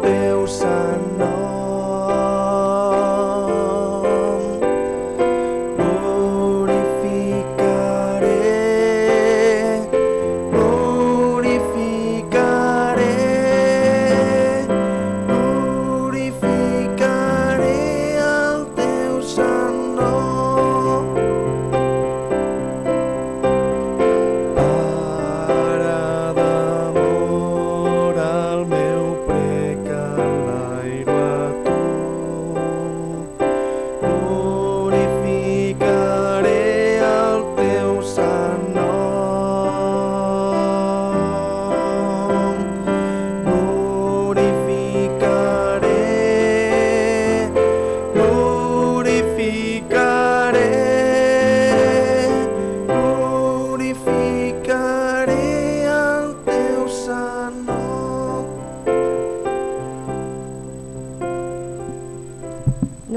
teu sant nom.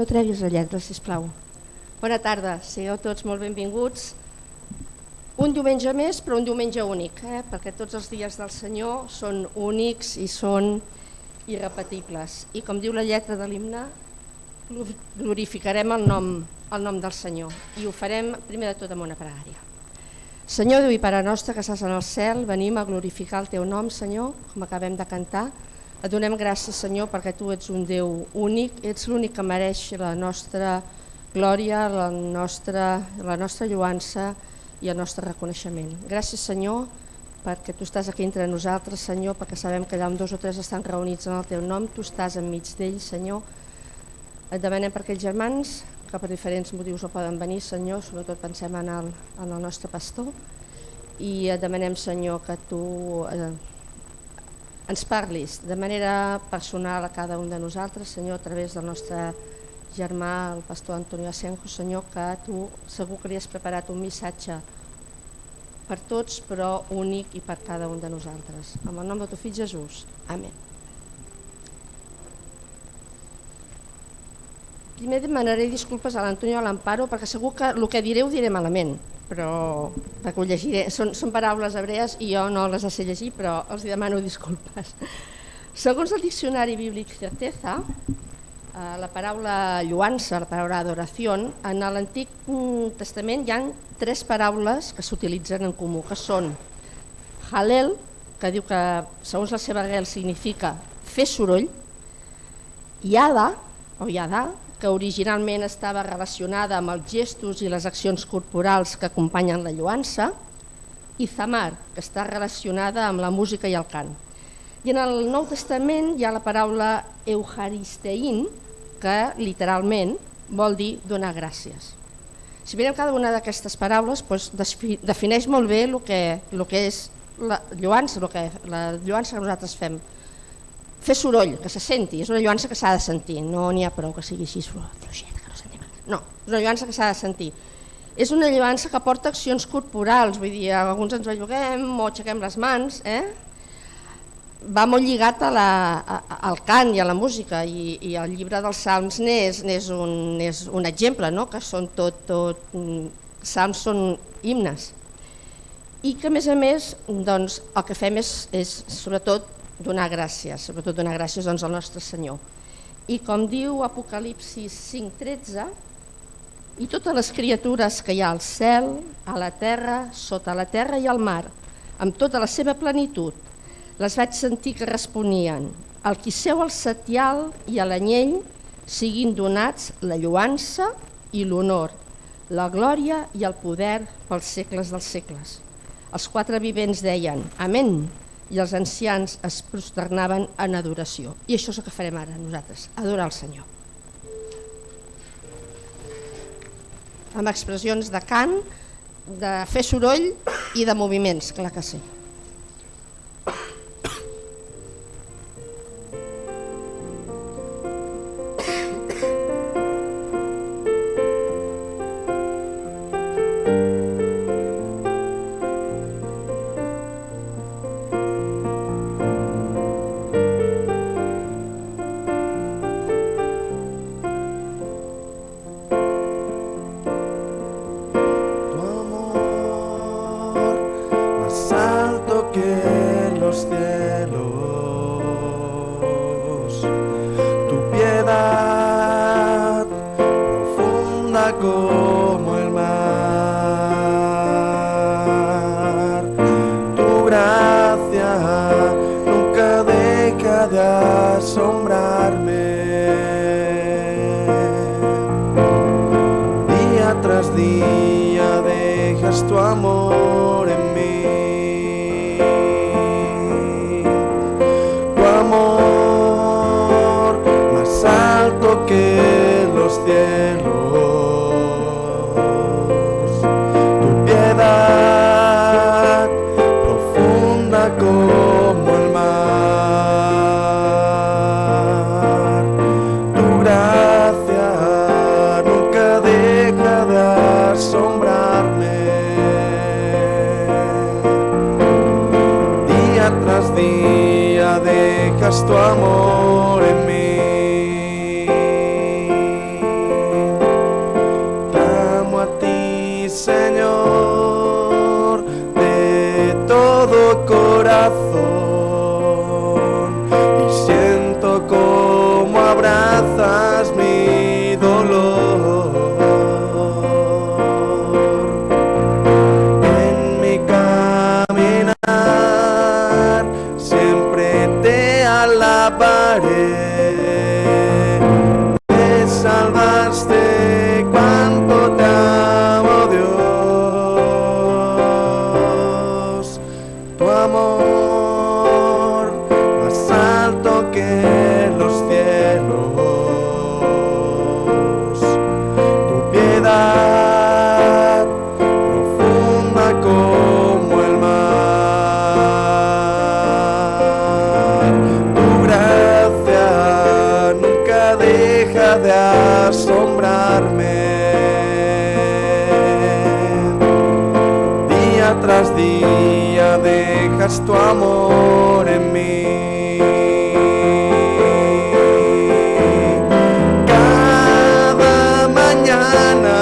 No treguis la lletra, sisplau. Bona tarda, sigueu tots molt benvinguts. Un diumenge més, però un diumenge únic, perquè tots els dies del Senyor són únics i són irrepetibles. I com diu la lletra de l'himne, glorificarem el nom del Senyor i ho farem primer de tot amb una pregària. Senyor Déu i Pare nostre que estàs en el cel, venim a glorificar el teu nom, Senyor, com acabem de cantar. Et donem gràcies, Senyor, perquè tu ets un Déu únic, ets l'únic que mereix la nostra glòria, la nostra lloança i el nostre reconeixement. Gràcies, Senyor, perquè tu estàs aquí entre nosaltres, Senyor, perquè sabem que allà on 2 o 3 estan reunits en el teu nom, tu estàs enmig d'ells, Senyor. Et demanem per aquells germans que per diferents motius no poden venir, Senyor, sobretot pensem en el nostre pastor, i et demanem, Senyor, que tu ens parlis de manera personal a cada un de nosaltres, Senyor, a través del nostre germà, el pastor Antonio Asenjo, Senyor, que tu segur que li has preparat un missatge per tots, però únic i per cada un de nosaltres. En el nom de tu fill Jesús. Amén. Primer demanaré disculpes a l'Antonio i a l'Amparo perquè segur que el que diré ho diré malament, però perquè ho llegiré. Són paraules hebrees i jo no les sé llegir, però els demano disculpes. Segons el diccionari bíblic Certeza, la paraula lloança, la paraula adoració, en l'Antic Testament hi ha 3 paraules que s'utilitzen en comú, que són Halel, que diu que segons la seva arrel significa fer soroll, Yada, o Yada, que originalment estava relacionada amb els gestos i les accions corporals que acompanyen la lloança, i Zamar, que està relacionada amb la música i el cant. I en el Nou Testament hi ha la paraula Eucharistein, que literalment vol dir donar gràcies. Si mirem cada una d'aquestes paraules, defineix molt bé el que és la lloança, la lloança que nosaltres fem. Fer soroll, que se senti, és una lloança que s'ha de sentir, no n'hi ha prou que sigui així fluixeta, que no sentim. No, és una lloança que s'ha de sentir. És una lloança que porta accions corporals, vull dir, alguns ens belluguem o aixequem les mans, va molt lligat al cant i a la música, i el llibre dels Salms n'és un exemple, no? Que són Salms són himnes, i que a més doncs, el que fem és sobretot donar gràcies al nostre Senyor. I com diu Apocalipsis 5:13, i totes les criatures que hi ha al cel, a la terra, sota la terra i al mar, amb tota la seva plenitud, les vaig sentir que responien: al qui seu al setial i a l'anyell siguin donats la lloança i l'honor, la glòria i el poder pels segles dels segles. Els 4 vivents deien amén, i els ancians es prosternaven en adoració. I això és el que farem ara nosaltres, adorar el Senyor. Amb expressions de cant, de fer soroll i de moviments, clar que sí. Sal como el mar. Tu gracia nunca deja de asombrarme. Día tras día dejas tu amor en mí. Tu amor más alto que los cielos. Tu piedad profunda como el mar. Tu gracia nunca deja de asombrarme. Día tras día dejas tu amor en mí. Clamo a ti, Señor, de todo corazón, y siento como abrazas mi dolor. En mi caminar siempre te alabaré. Me salvaste, cuánto te amo, Dios. Tu amor más alto que los cielos. Tu piedad profunda como el mar. Tu gracia nunca deja de asombrarme. Día tras día dejas tu amor en mí. Cada mañana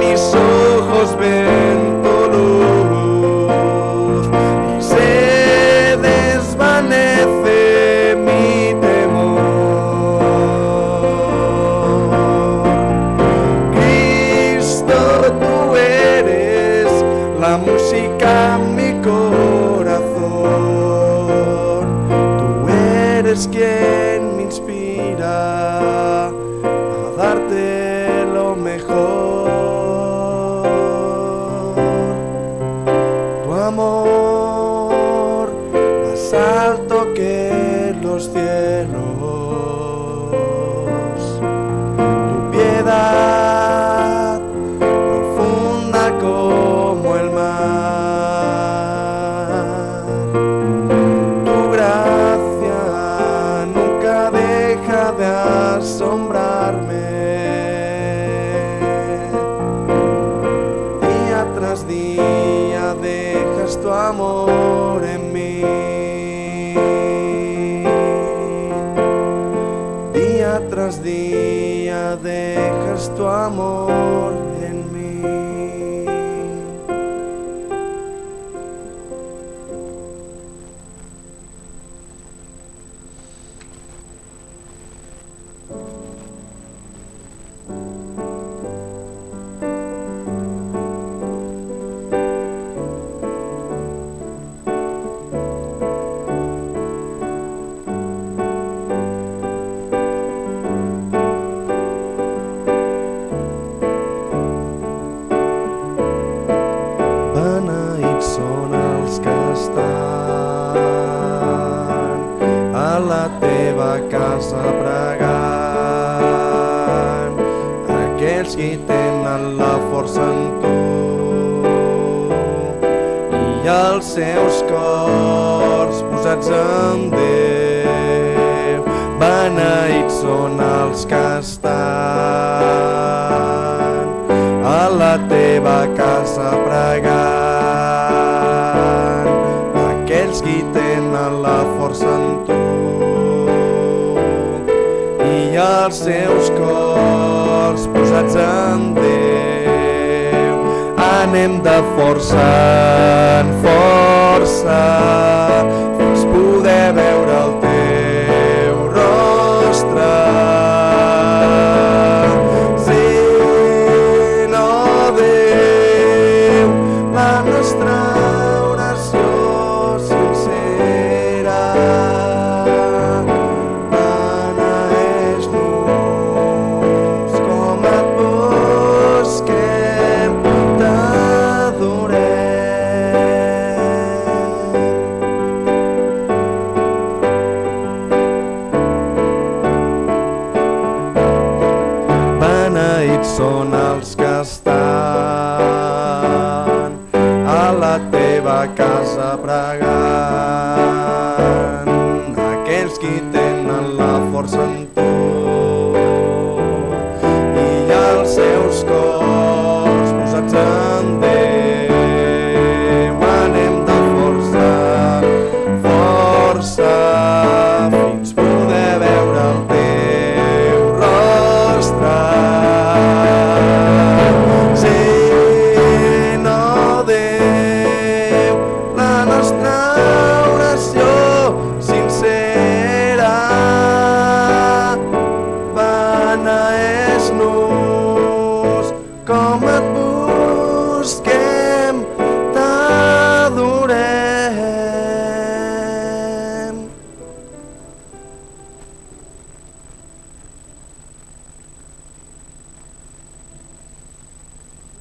mis ojos ven tu luz y se desvanece mi temor. Cristo, tú eres la música en mi corazón. Tú eres quien me inspira a darte lo mejor. Tu amor más alto que los cielos. Tu piedad profunda como el mar. Tu gracia nunca deja de asombrarme. Día tras día dejas tu amor en mí. Día tras día dejas tu amor en mí. Beneïts són els que estan a la teva casa pregant, aquells que tenen la força en tu i els seus cors posats en Déu. Beneïts són els que estan a la teva casa pregant, aquells que tenen la força en tu i els seus cors posats en Déu. Anem de força en força fins poder veure el teu rostre. Sí, són els que estan a la teva casa pregant, aquells qui tenen la força en tu i els seus cors posats en Déu. Anem de força, força, fins poder veure el teu rostre. Sent, oh Déu, la nostra oració sincera, beneeix-nos com et busquem, t'adorem.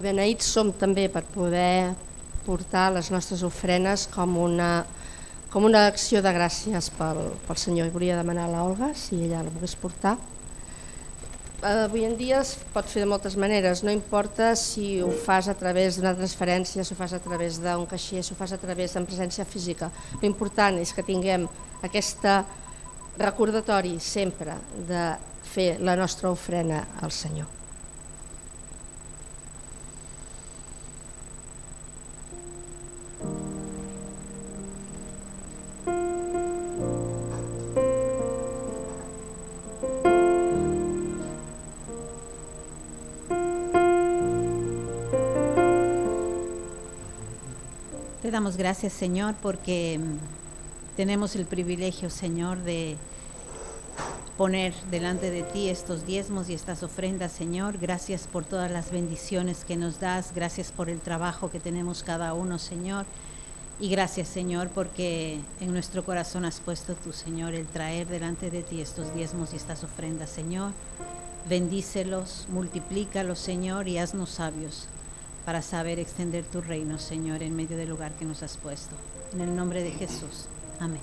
Beneïts som també per poder portar les nostres ofrenes com una acció de gràcies pel Senyor. I volia demanar a l'Olga si ella la volgués portar. Avui en dia es pot fer de moltes maneres, no importa si ho fas a través d'una transferència, si ho fas a través d'un caixer, si ho fas a través d'en presència física. L'important és que tinguem aquest recordatori sempre de fer la nostra ofrena al Senyor. Te damos gracias, Señor, porque tenemos el privilegio, Señor, de poner delante de ti estos diezmos y estas ofrendas, Señor. Gracias por todas las bendiciones que nos das, gracias por el trabajo que tenemos cada uno, Señor. Y gracias, Señor, porque en nuestro corazón has puesto tú, Señor, el traer delante de ti estos diezmos y estas ofrendas, Señor. Bendícelos, multiplícalos, Señor, y haznos sabios para saber extender tu reino, Señor, en medio del lugar que nos has puesto. En el nombre de Jesús. Amén.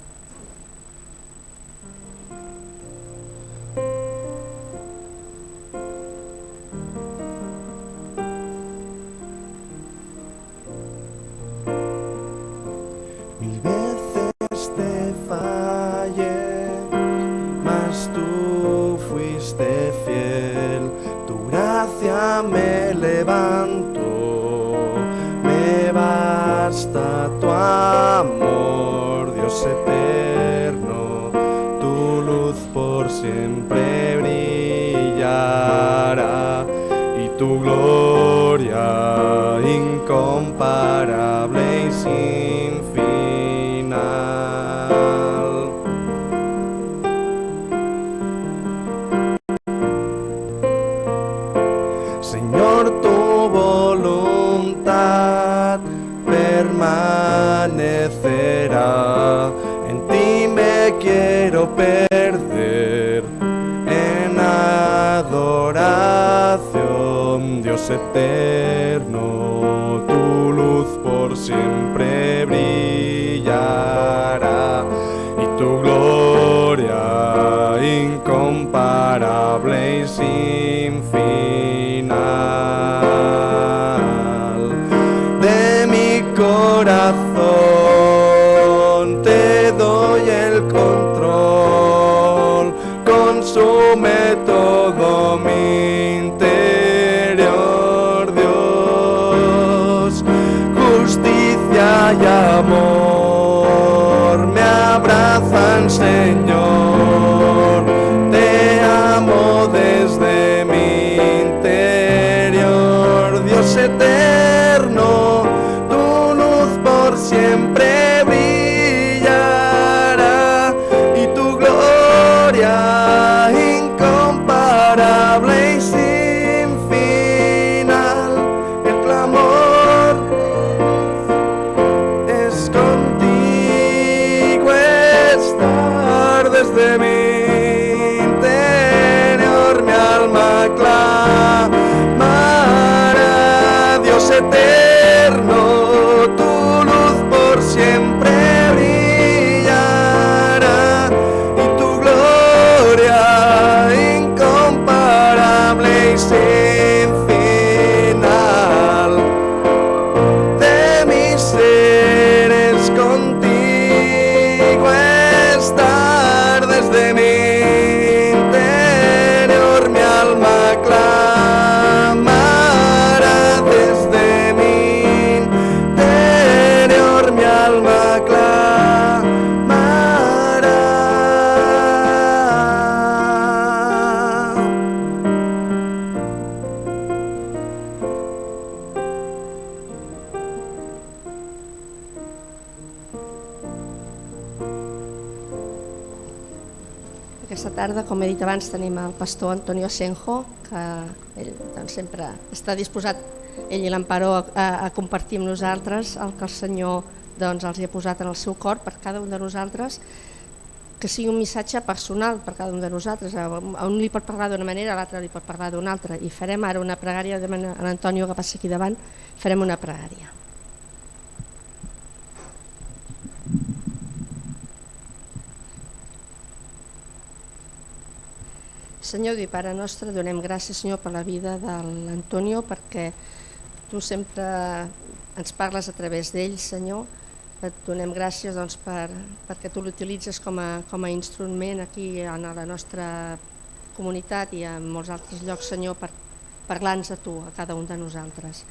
Mil veces te fallé, mas tú fuiste fiel. Tu gracia me levantó, me basta tu amor, Dios eterno. Tu luz por siempre brillará y tu gloria incomparable y sin final. Señor, tu voluntad permanecerá, en ti me quiero perder en adoración, Dios eterno. Tu luz por siempre brillará y tu gloria incomparable y sin final. De mi corazón te doy el control, consume todo mi interior, Dios. Justicia y amor me abrazan, Señor. Te amo desde mi interior, Dios eterno. Tu luz por siempre brillará y tu gloria incomparable y sin final. El clamor es contigo estar desde mi interior, mi alma clamará, Dios eterno. Tu luz por siempre brillará y tu gloria Aquesta tarda, com he dit abans, tenim el pastor Antonio Asenjo, que ell doncs, sempre està disposat, ell i l'Amparo, a compartir amb nosaltres el que el Senyor doncs, els hi ha posat en el seu cor per cada un de nosaltres, que sigui un missatge personal per cada un de nosaltres. A un li pot parlar d'una manera, a l'altre li pot parlar d'una altra, i farem ara una pregària. Demano a l'Antonio que passi aquí davant, farem una pregària. Senyor Déu i Pare nostre, donem gràcies, Senyor, per la vida de l'Antonio, perquè tu sempre ens parles a través d'ell, Senyor. Et donem gràcies doncs, perquè tu l'utilitzes com a instrument aquí en la nostra comunitat i en molts altres llocs, Senyor, per parlar-nos a tu, a cada un de nosaltres.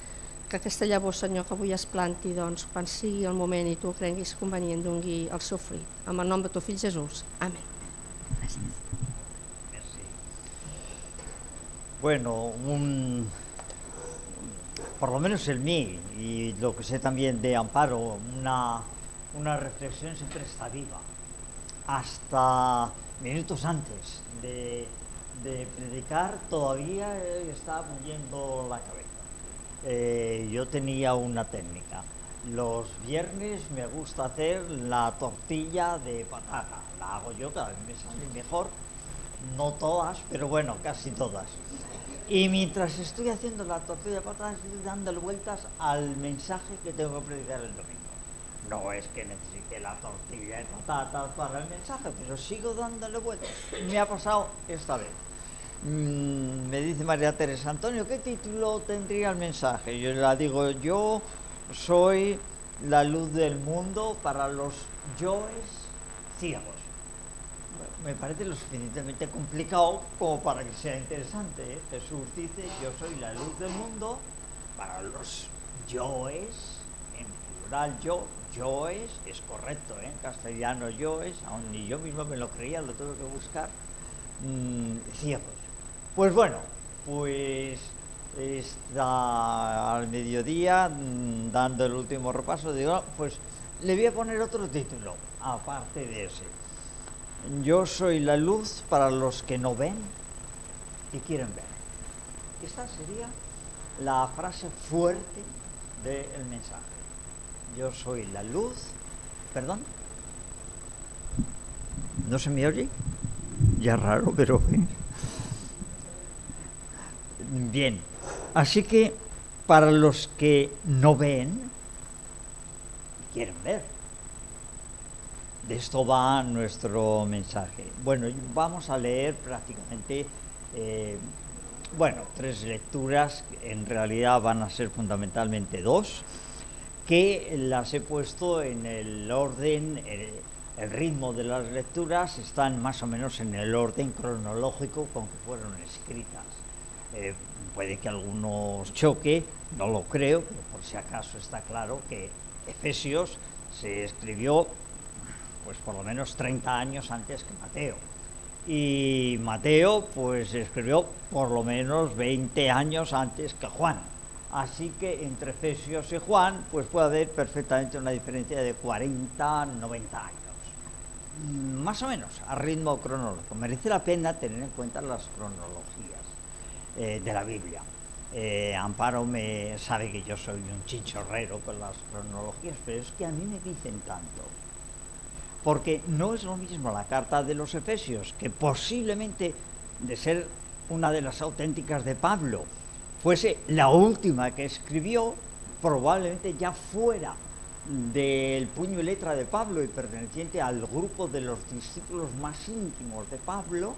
Que aquesta llavor, Senyor, que avui es planti, doncs, quan sigui el moment i tu creguis convenient, doni el seu fruit. En el nom de tu fill Jesús. Amén. Gràcies. Bueno, por lo menos en mí, y lo que sé también de Amparo, una reflexión siempre está viva. Hasta minutos antes de predicar todavía está moviendo la cabeza. Yo tenía una técnica. Los viernes me gusta hacer la tortilla de patata. La hago yo, cada vez me sale mejor. No todas, pero bueno, casi todas. Y mientras estoy haciendo la tortilla de patatas, estoy dándole vueltas al mensaje que tengo que predicar el domingo. No es que necesite la tortilla de patatas para el mensaje, pero sigo dándole vueltas. Me ha pasado esta vez. Me dice María Teresa: Antonio, ¿qué título tendría el mensaje? Yo le digo: yo soy la luz del mundo para los yoes ciegos. Me parece lo suficientemente complicado como para que sea interesante, ¿eh? Jesús dice: yo soy la luz del mundo para los yoes, en plural yoes, es correcto, ¿eh? En castellano yoes, aún ni yo mismo me lo creía, lo tuve que buscar, ciegos. Pues bueno, pues está al mediodía, dando el último repaso, digo, pues le voy a poner otro título, aparte de ese. Yo soy la luz para los que no ven y quieren ver. Esta sería la frase fuerte del mensaje. Yo soy la luz. ¿Perdón? ¿No se me oye? Ya raro, pero bien. Así que para los que no ven, quieren ver. De esto va nuestro mensaje. Bueno, vamos a leer prácticamente, 3 lecturas, en realidad van a ser fundamentalmente 2, que las he puesto en el orden, el ritmo de las lecturas están más o menos en el orden cronológico con que fueron escritas. Puede que algunos choque, no lo creo, pero por si acaso está claro que Efesios se escribió pues por lo menos 30 años antes que Mateo. Y Mateo pues escribió por lo menos 20 años antes que Juan. Así que entre Efesios y Juan pues puede haber perfectamente una diferencia de 40, 90 años. Más o menos, a ritmo cronológico. Merece la pena tener en cuenta las cronologías de la Biblia. Amparo sabe que yo soy un chinchorrero con las cronologías, pero es que a mí me dicen tanto. Porque no es lo mismo la carta de los Efesios, que posiblemente, de ser una de las auténticas de Pablo, fuese la última que escribió, probablemente ya fuera del puño y letra de Pablo y perteneciente al grupo de los discípulos más íntimos de Pablo,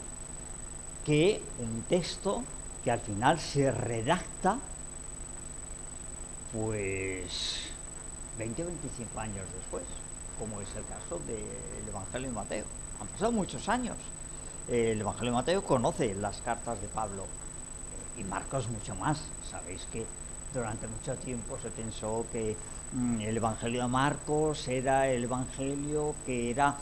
que un texto que al final se redacta pues 20 o 25 años después, como es el caso del Evangelio de Mateo. Han pasado muchos años. El Evangelio de Mateo conoce las cartas de Pablo y Marcos mucho más. Sabéis que durante mucho tiempo se pensó que el Evangelio de Marcos era el Evangelio que era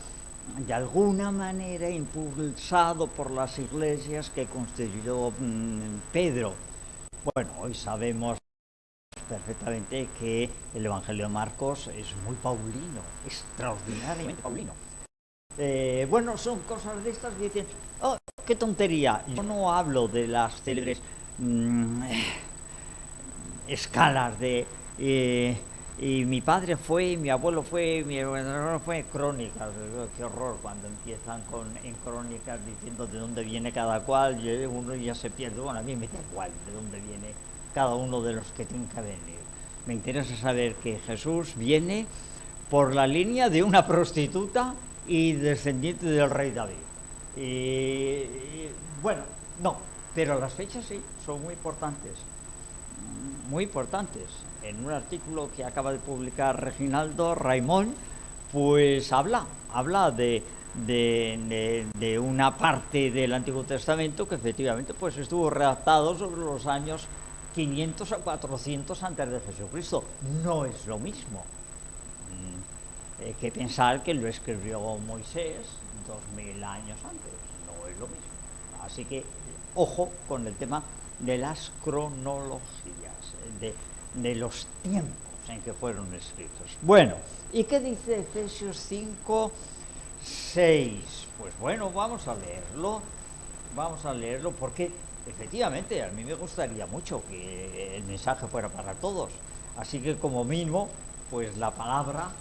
de alguna manera impulsado por las iglesias que constituyó Pedro. Bueno, hoy sabemos perfectamente que el Evangelio de Marcos es muy paulino, extraordinariamente paulino. Bueno, son cosas de estas que dicen, oh, qué tontería. Yo no hablo de las célebres escalas de y mi padre fue, mi abuelo fue, mi hermano fue, crónicas. Qué horror cuando empiezan en crónicas diciendo de dónde viene cada cual, y uno ya se pierde. Bueno, a mí me da igual de dónde viene cada uno de los que tienen que venir. Me interesa saber que Jesús viene por la línea de una prostituta y descendiente del rey David. Bueno, no, pero las fechas sí, son muy importantes. Muy importantes. En un artículo que acaba de publicar Reginaldo Raimón, pues habla de una parte del Antiguo Testamento que efectivamente pues estuvo redactado sobre los años 500 a 400 antes de Jesucristo. No es lo mismo que pensar que lo escribió Moisés 2000 años antes. No es lo mismo. Así que ojo con el tema de las cronologías, de los tiempos en que fueron escritos. Bueno, ¿y qué dice Efesios 5, 6? Pues bueno, vamos a leerlo porque efectivamente a mí me gustaría mucho que el mensaje fuera para todos, así que como mínimo, pues la palabra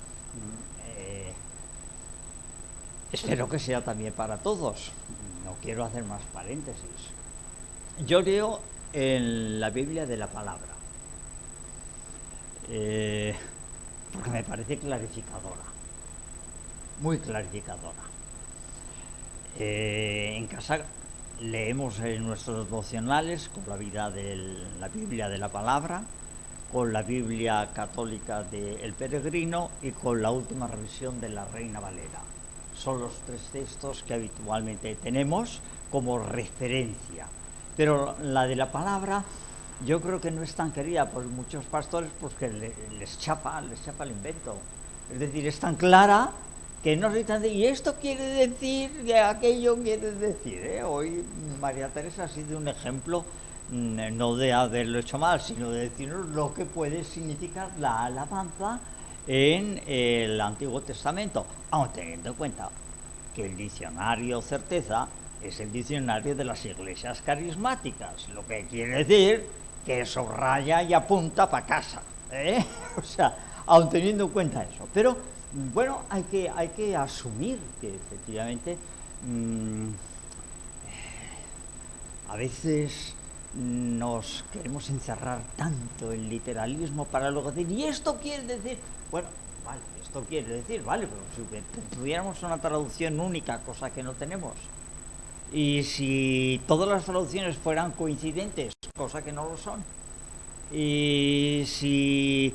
espero que sea también para todos. No quiero hacer más paréntesis. Yo leo en la Biblia de la Palabra, porque me parece clarificadora, muy clarificadora. En casa leemos en nuestros devocionales con la Biblia de la Palabra, con la Biblia católica de El Peregrino y con la última revisión de la Reina Valera. Son los tres textos que habitualmente tenemos como referencia. Pero la de la Palabra yo creo que no es tan querida por muchos pastores porque les chapa el invento. Es decir, es tan clara que no se tan de, y esto quiere decir, y aquello quiere decir. Hoy María Teresa ha sido un ejemplo, no de haberlo hecho mal, sino de decirnos lo que puede significar la alabanza en el Antiguo Testamento, aun teniendo en cuenta que el diccionario Certeza es el diccionario de las iglesias carismáticas, lo que quiere decir que subraya y apunta para casa, o sea, aun teniendo en cuenta eso. Pero bueno, hay que asumir que efectivamente a veces nos queremos encerrar tanto en literalismo para luego decir, ¿y esto quiere decir? Bueno, vale, esto quiere decir, vale, pero si tuviéramos una traducción única, cosa que no tenemos, y si todas las traducciones fueran coincidentes, cosa que no lo son, y si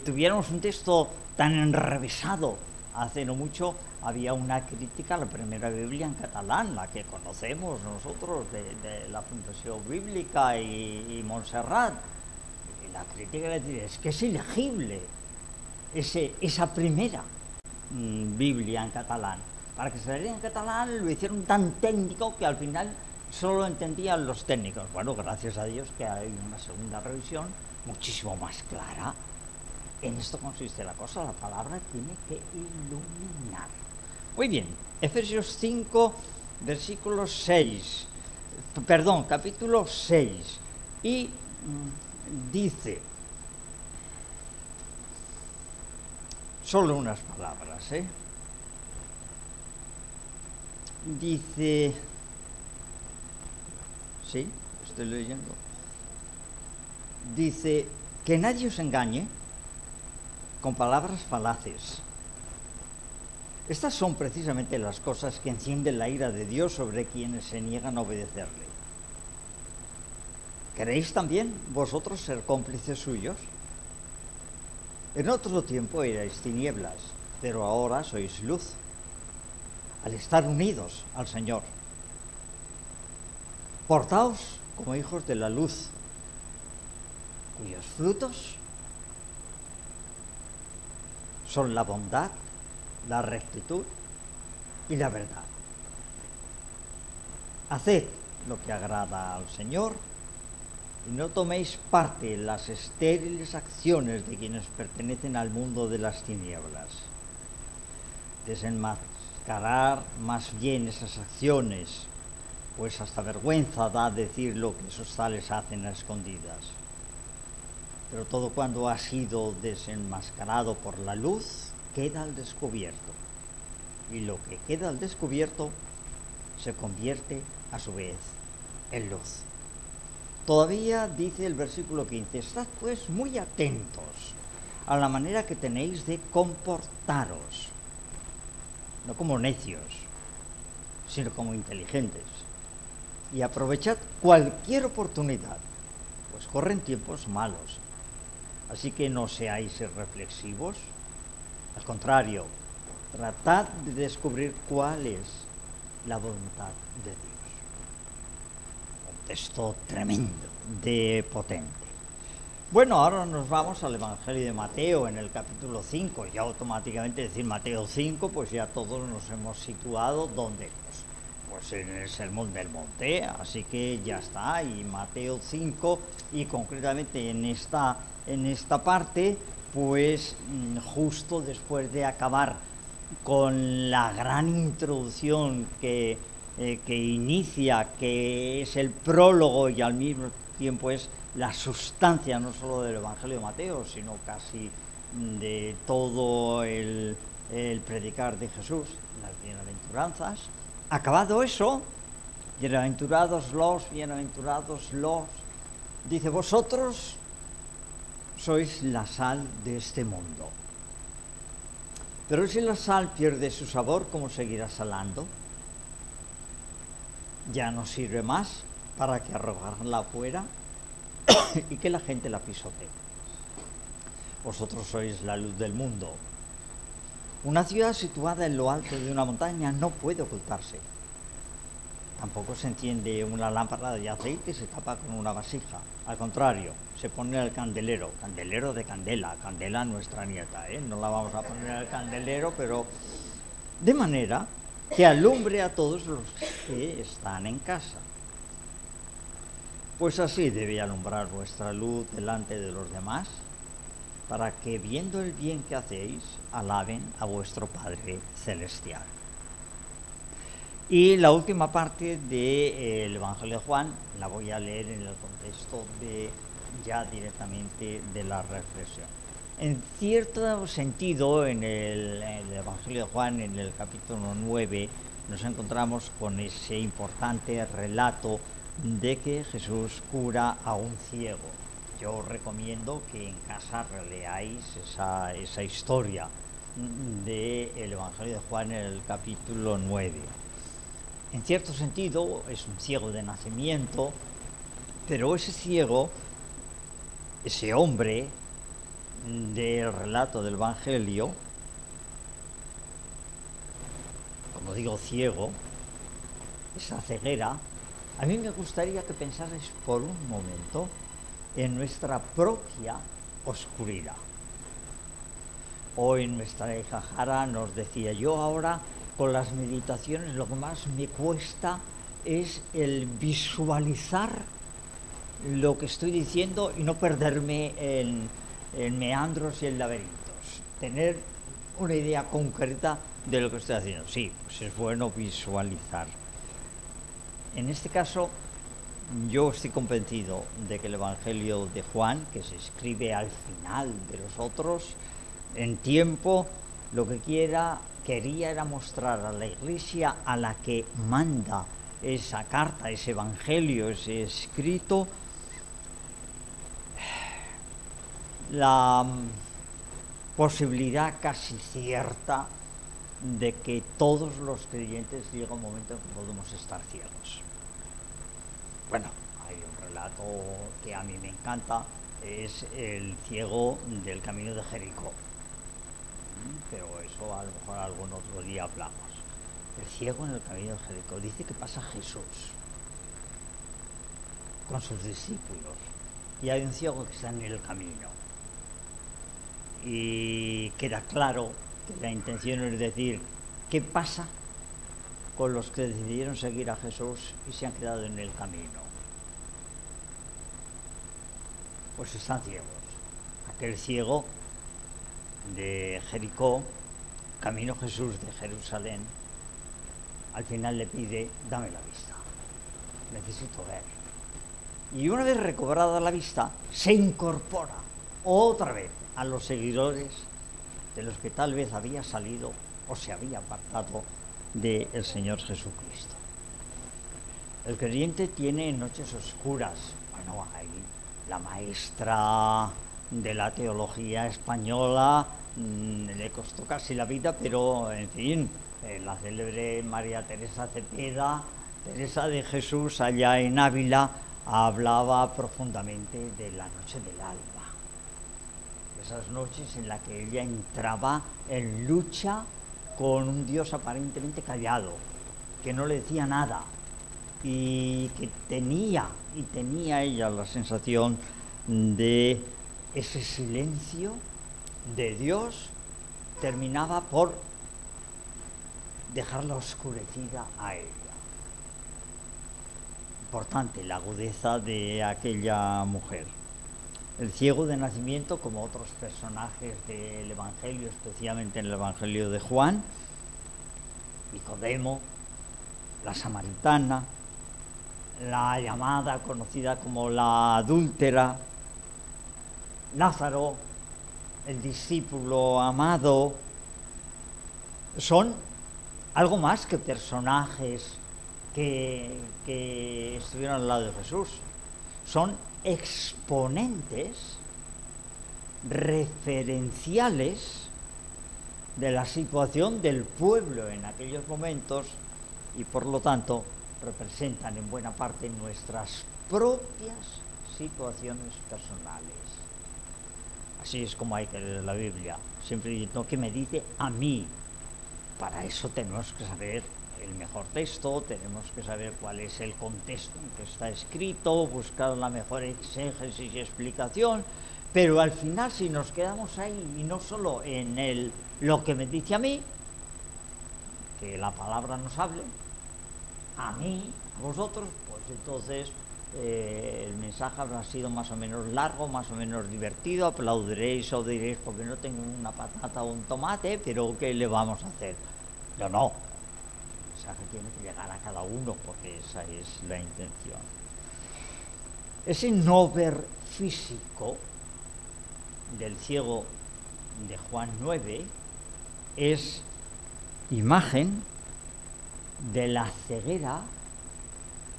tuviéramos un texto tan enrevesado, hace no mucho había una crítica a la primera Biblia en catalán, la que conocemos nosotros de la Fundación Bíblica y Montserrat. Y la crítica es que es ilegible esa primera Biblia en catalán. Para que se lea en catalán lo hicieron tan técnico que al final solo entendían los técnicos. Bueno, gracias a Dios que hay una segunda revisión muchísimo más clara. En esto consiste la cosa, la palabra tiene que iluminar. Muy bien, Efesios 5, versículo 6, perdón, capítulo 6, y dice, solo unas palabras, dice, sí, estoy leyendo, dice, que nadie os engañe con palabras falaces. Estas son precisamente las cosas que encienden la ira de Dios sobre quienes se niegan a obedecerle. ¿Queréis también vosotros ser cómplices suyos? En otro tiempo erais tinieblas, pero ahora sois luz, al estar unidos al Señor. Portaos como hijos de la luz, cuyos frutos son la bondad, la rectitud y la verdad. Haced lo que agrada al Señor y no toméis parte en las estériles acciones de quienes pertenecen al mundo de las tinieblas. desenmascarar más bien esas acciones, pues hasta vergüenza da decir lo que esos tales hacen a escondidas. Pero todo cuando ha sido desenmascarado por la luz, queda al descubierto. Y lo que queda al descubierto se convierte a su vez en luz. Todavía dice el versículo 15, estad pues muy atentos a la manera que tenéis de comportaros, no como necios, sino como inteligentes. Y aprovechad cualquier oportunidad, pues corren tiempos malos. Así que no seáis irreflexivos, al contrario, tratad de descubrir cuál es la voluntad de Dios. Un texto tremendo, de potente. Bueno, ahora nos vamos al Evangelio de Mateo en el capítulo 5. Ya automáticamente decir Mateo 5, pues ya todos nos hemos situado donde, pues en el Sermón del Monte, así que ya está. Y Mateo 5, y concretamente en esta parte, pues justo después de acabar con la gran introducción que inicia, que es el prólogo y al mismo tiempo es la sustancia no solo del Evangelio de Mateo, sino casi de todo el predicar de Jesús, las bienaventuranzas. Acabado eso, bienaventurados los, dice, vosotros sois la sal de este mundo. Pero si la sal pierde su sabor, ¿cómo seguirá salando? Ya no sirve más para que arrojarla afuera y que la gente la pisotee. Vosotros sois la luz del mundo. Una ciudad situada en lo alto de una montaña no puede ocultarse. Tampoco se enciende una lámpara de aceite y se tapa con una vasija. Al contrario, se pone el candelero de Candela nuestra nieta, no la vamos a poner al candelero, pero de manera que alumbre a todos los que están en casa. Pues así debe alumbrar vuestra luz delante de los demás, para que viendo el bien que hacéis, alaben a vuestro Padre Celestial. Y la última parte del Evangelio de Juan la voy a leer en el contexto ya directamente de la reflexión. En cierto sentido, en el Evangelio de Juan, en el capítulo 9, nos encontramos con ese importante relato de que Jesús cura a un ciego. Yo os recomiendo que en casa releáis esa historia del Evangelio de Juan en el capítulo 9. En cierto sentido es un ciego de nacimiento, pero ese ciego, ese hombre del relato del Evangelio, como digo ciego, esa ceguera, a mí me gustaría que pensarais por un momento en nuestra propia oscuridad. Hoy nuestra hija Jara nos decía, yo ahora con las meditaciones lo que más me cuesta es el visualizar lo que estoy diciendo y no perderme en meandros y en laberintos. Tener una idea concreta de lo que estoy haciendo. Sí, pues es bueno visualizar. En este caso, yo estoy convencido de que el Evangelio de Juan, que se escribe al final de los otros, en tiempo, lo que quería era mostrar a la Iglesia a la que manda esa carta, ese Evangelio, ese escrito, la posibilidad casi cierta de que todos los creyentes llega un momento en que podemos estar ciegos. Bueno, hay un relato que a mí me encanta, es el ciego del camino de Jericó. Pero eso a lo mejor algún otro día hablamos. El ciego en el camino de Jericó, dice que pasa Jesús con sus discípulos y hay un ciego que está en el camino y queda claro que la intención es decir, ¿qué pasa con los que decidieron seguir a Jesús y se han quedado en el camino? Pues están ciegos. Aquel ciego de Jericó camino Jesús de Jerusalén, al final le pide, dame la vista, necesito ver. Y una vez recobrada la vista, se incorpora otra vez a los seguidores de los que tal vez había salido o se había apartado del Señor Jesucristo. El creyente tiene noches oscuras. Bueno, hay la maestra de la teología española, le costó casi la vida, pero en fin, la célebre María Teresa Cepeda, Teresa de Jesús, allá en Ávila, hablaba profundamente de la noche del alba. Esas noches en las que ella entraba en lucha con un Dios aparentemente callado, que no le decía nada, y que tenía ella la sensación de ese silencio de Dios terminaba por dejarla oscurecida a ella. Importante la agudeza de aquella mujer. El ciego de nacimiento, como otros personajes del Evangelio, especialmente en el Evangelio de Juan, Nicodemo, la samaritana, la llamada conocida como la adúltera, Lázaro, el discípulo amado, son algo más que personajes que estuvieron al lado de Jesús. Son exponentes referenciales de la situación del pueblo en aquellos momentos y por lo tanto representan en buena parte nuestras propias situaciones personales. Así es como hay que leer la Biblia, siempre diciendo que me dice a mí. Para eso tenemos que saber el mejor texto, tenemos que saber cuál es el contexto en que está escrito, buscar la mejor exégesis y explicación, pero al final si nos quedamos ahí y no solo en lo que me dice a mí, que la palabra nos hable, a mí, a vosotros, pues entonces el mensaje habrá sido más o menos largo, más o menos divertido, aplaudiréis o diréis porque no tengo una patata o un tomate, pero ¿qué le vamos a hacer? No. El mensaje tiene que llegar a cada uno porque esa es la intención. Ese no ver físico del ciego de Juan 9 es imagen de la ceguera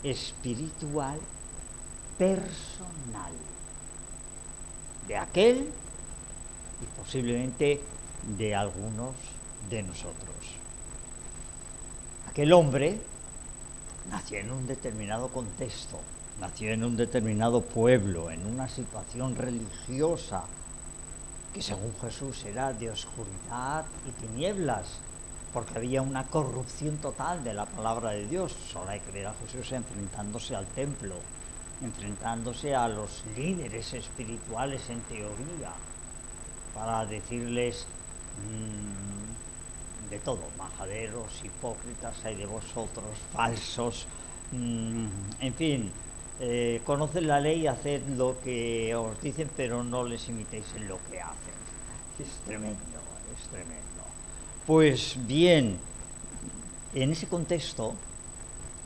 espiritual personal de aquel y posiblemente de algunos de nosotros. Aquel hombre nació en un determinado contexto, nació en un determinado pueblo, en una situación religiosa que según Jesús era de oscuridad y tinieblas, porque había una corrupción total de la palabra de Dios. Solo hay que ver a Jesús enfrentándose al templo, enfrentándose a los líderes espirituales en teoría, para decirles de todo, majaderos, hipócritas, hay de vosotros, falsos, en fin, conocen la ley, haced lo que os dicen, pero no les imitéis en lo que hacen. Es tremendo, es tremendo. Pues bien, en ese contexto,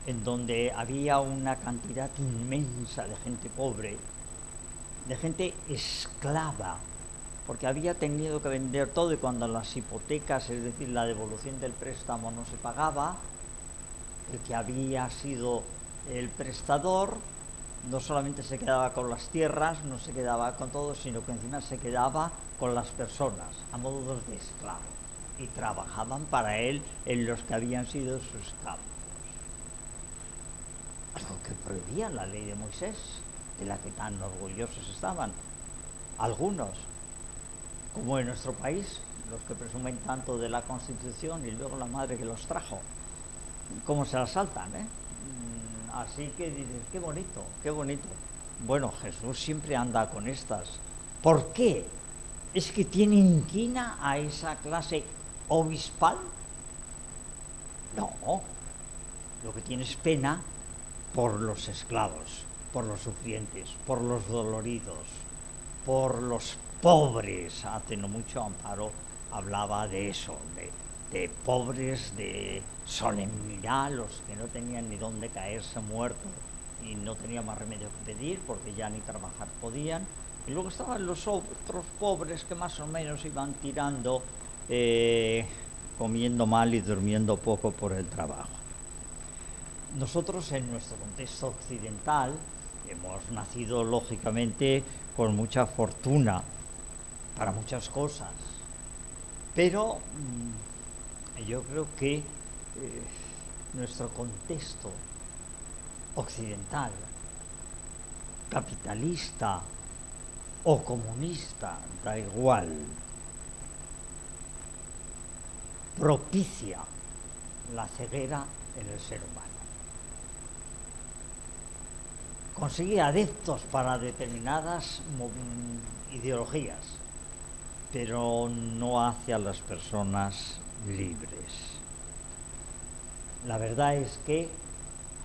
en donde había una cantidad inmensa de gente pobre, de gente esclava, porque había tenido que vender todo y cuando las hipotecas, es decir, la devolución del préstamo no se pagaba, el que había sido el prestador no solamente se quedaba con las tierras, no se quedaba con todo, sino que encima se quedaba con las personas, a modo de esclavos, y trabajaban para él en los que habían sido sus campos. Algo que prohibía la ley de Moisés, de la que tan orgullosos estaban algunos, como en nuestro país, los que presumen tanto de la Constitución y luego la madre que los trajo, cómo se la saltan, ¿eh? Así que dices, qué bonito, qué bonito. Bueno, Jesús siempre anda con estas. ¿Por qué? ¿Es que tiene inquina a esa clase obispal? No, lo que tiene es pena por los esclavos, por los sufrientes, por los doloridos, por los pobres. Hace no mucho Amparo hablaba de eso, de pobres, de solemnidad, los que no tenían ni dónde caerse muertos y no tenían más remedio que pedir porque ya ni trabajar podían. Y luego estaban los otros pobres que más o menos iban tirando, comiendo mal y durmiendo poco por el trabajo. Nosotros, en nuestro contexto occidental, hemos nacido lógicamente con mucha fortuna para muchas cosas, pero yo creo que nuestro contexto occidental, capitalista o comunista, da igual, propicia la ceguera en el ser humano. Consigue adeptos para determinadas ideologías, pero no hace a las personas libres. La verdad es que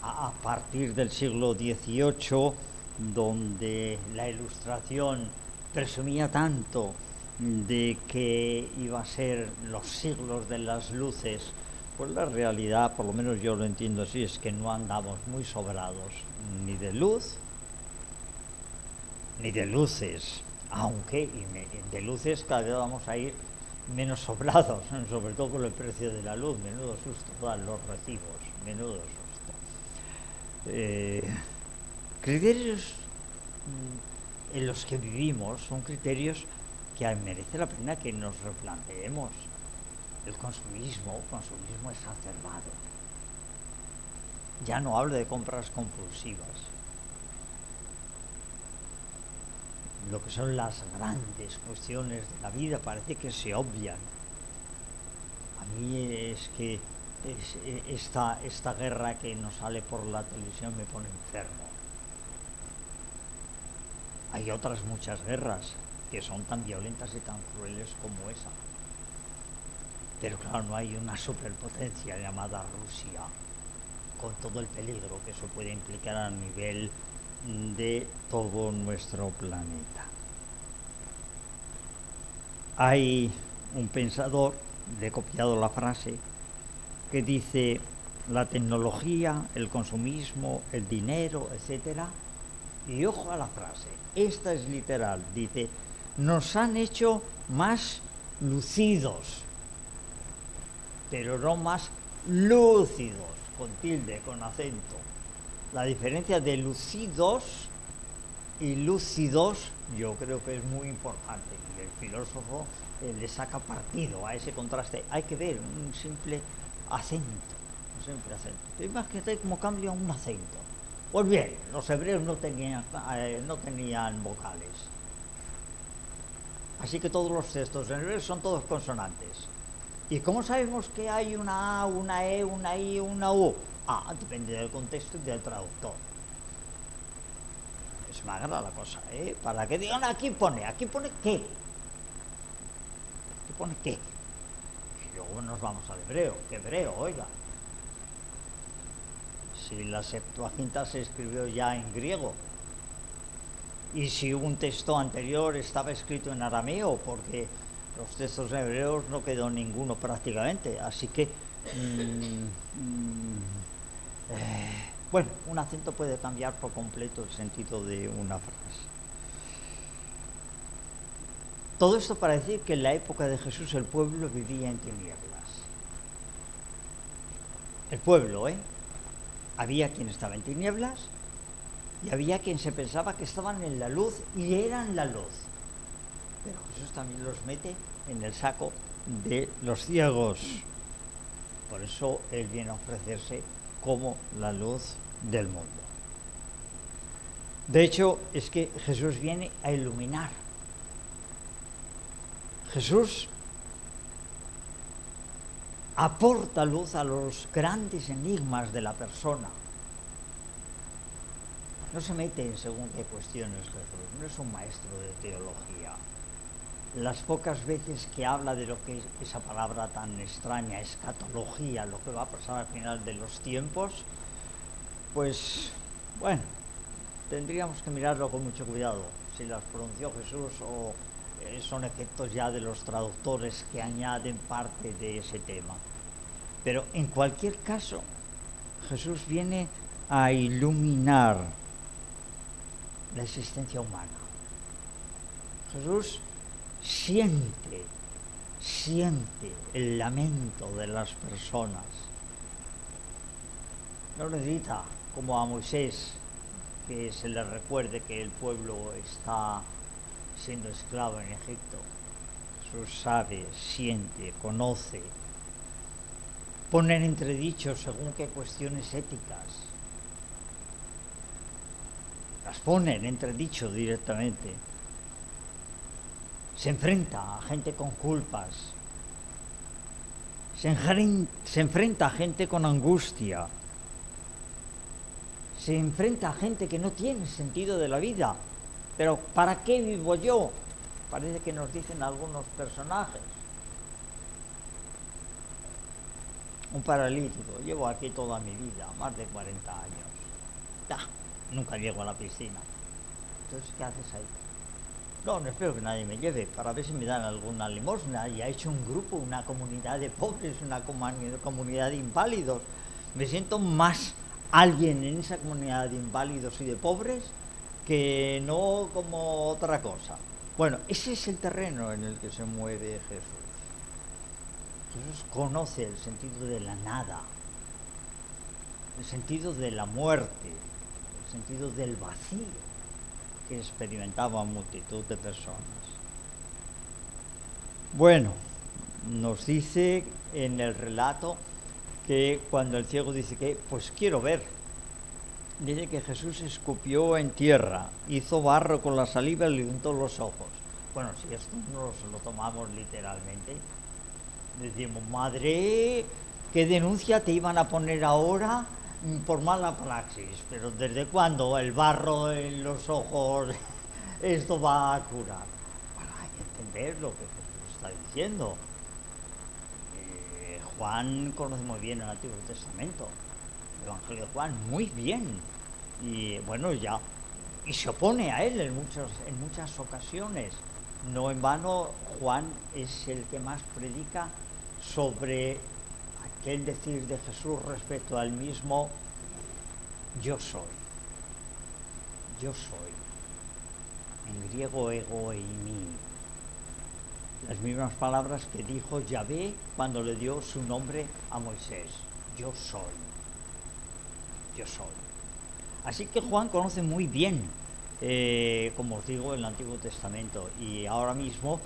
a partir del siglo XVIII, donde la Ilustración presumía tanto de que iba a ser los siglos de las luces, pues la realidad, por lo menos yo lo entiendo así, es que no andamos muy sobrados ni de luz ni de luces, aunque de luces cada vez vamos a ir menos sobrados, sobre todo con el precio de la luz. Menudo susto dan los recibos, menudo susto. Criterios en los que vivimos son criterios que merece la pena que nos replanteemos. El consumismo exacerbado. Ya no hablo de compras compulsivas. Lo que son las grandes cuestiones de la vida parece que se obvian. A mí es que esta guerra que nos sale por la televisión me pone enfermo. Hay otras muchas guerras que son tan violentas y tan crueles como esa. Pero claro, no hay una superpotencia llamada Rusia, con todo el peligro que eso puede implicar a nivel de todo nuestro planeta. Hay un pensador, le he copiado la frase, que dice: la tecnología, el consumismo, el dinero, etcétera, y ojo a la frase, esta es literal, dice: nos han hecho más lucidos, pero no más lúcidos, con tilde, con acento. La diferencia de lucidos y lúcidos yo creo que es muy importante, y el filósofo le saca partido a ese contraste. Hay que ver un simple acento, Imagínate cómo cambia un acento. Pues bien, los hebreos no tenían vocales, así que todos los textos en hebreo son todos consonantes. ¿Y cómo sabemos que hay una A, una E, una I, una U? Depende del contexto y del traductor. Es magra la cosa, Para que digan, aquí pone qué. Aquí pone qué. Y luego nos vamos al hebreo. ¿Qué hebreo, oiga? Si la Septuaginta se escribió ya en griego, y si un texto anterior estaba escrito en arameo, porque los textos hebreos no quedó ninguno prácticamente, así que bueno, un acento puede cambiar por completo el sentido de una frase. Todo esto para decir que en la época de Jesús el pueblo vivía en tinieblas. El pueblo, Había quien estaba en tinieblas y había quien se pensaba que estaban en la luz y eran la luz. Pero Jesús también los mete en el saco de los ciegos. Por eso Él viene a ofrecerse como la luz del mundo. De hecho, es que Jesús viene a iluminar. Jesús aporta luz a los grandes enigmas de la persona. No se mete en según qué cuestiones Jesús, no es un maestro de teología. Las pocas veces que habla de lo que es esa palabra tan extraña, escatología, lo que va a pasar al final de los tiempos, pues, bueno, tendríamos que mirarlo con mucho cuidado, si las pronunció Jesús o son efectos ya de los traductores que añaden parte de ese tema. Pero en cualquier caso, Jesús viene a iluminar la existencia humana. Jesús siente el lamento de las personas. No necesita, como a Moisés, que se le recuerde que el pueblo está siendo esclavo en Egipto. Jesús sabe, siente, conoce, pone en entredicho según qué cuestiones éticas. Las pone en entredicho directamente. Se enfrenta a gente con culpas. Se enfrenta a gente con angustia. Se enfrenta a gente que no tiene sentido de la vida. Pero ¿para qué vivo yo? Parece que nos dicen algunos personajes. Un paralítico, llevo aquí toda mi vida, más de 40 años. Nunca llego a la piscina. Entonces, ¿qué haces ahí? No espero que nadie me lleve, para ver si me dan alguna limosna. Y ha hecho un grupo, una comunidad de pobres, una comunidad de inválidos. Me siento más alguien en esa comunidad de inválidos y de pobres que no como otra cosa. Bueno, ese es el terreno en el que se mueve Jesús. Jesús conoce el sentido de la nada, el sentido de la muerte, el sentido del vacío que experimentaba multitud de personas. Bueno, nos dice en el relato que cuando el ciego dice que, pues quiero ver, dice que Jesús escupió en tierra, hizo barro con la saliva y le untó los ojos. Bueno, si esto no lo tomamos literalmente, decimos, madre, ¿qué denuncia te iban a poner ahora por mala praxis? Pero ¿desde cuándo el barro en los ojos esto va a curar? Bueno, hay que entender lo que Jesús está diciendo. Juan conoce muy bien el Antiguo Testamento, el Evangelio de Juan, muy bien. Y bueno, y se opone a él en muchas ocasiones. No en vano, Juan es el que más predica sobre aquel decir de Jesús respecto al mismo yo soy. Yo soy. En griego ego eimi. Las mismas palabras que dijo Yahvé cuando le dio su nombre a Moisés. Yo soy. Yo soy. Así que Juan conoce muy bien, como os digo, el Antiguo Testamento, y ahora mismo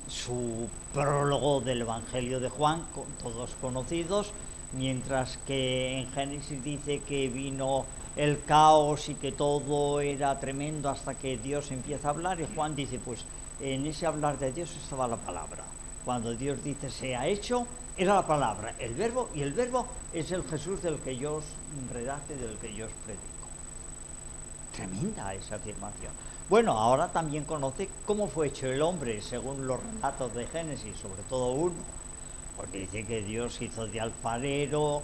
su prólogo del Evangelio de Juan, todos conocidos, mientras que en Génesis dice que vino el caos y que todo era tremendo hasta que Dios empieza a hablar, y Juan dice, pues en ese hablar de Dios estaba la palabra. Cuando Dios dice sea hecho, era la palabra, el verbo, y el verbo es el Jesús del que yo os redacto y del que yo os predico. Tremenda esa afirmación. Bueno, ahora también conoce cómo fue hecho el hombre según los relatos de Génesis, sobre todo uno, porque dice que Dios hizo de alfarero,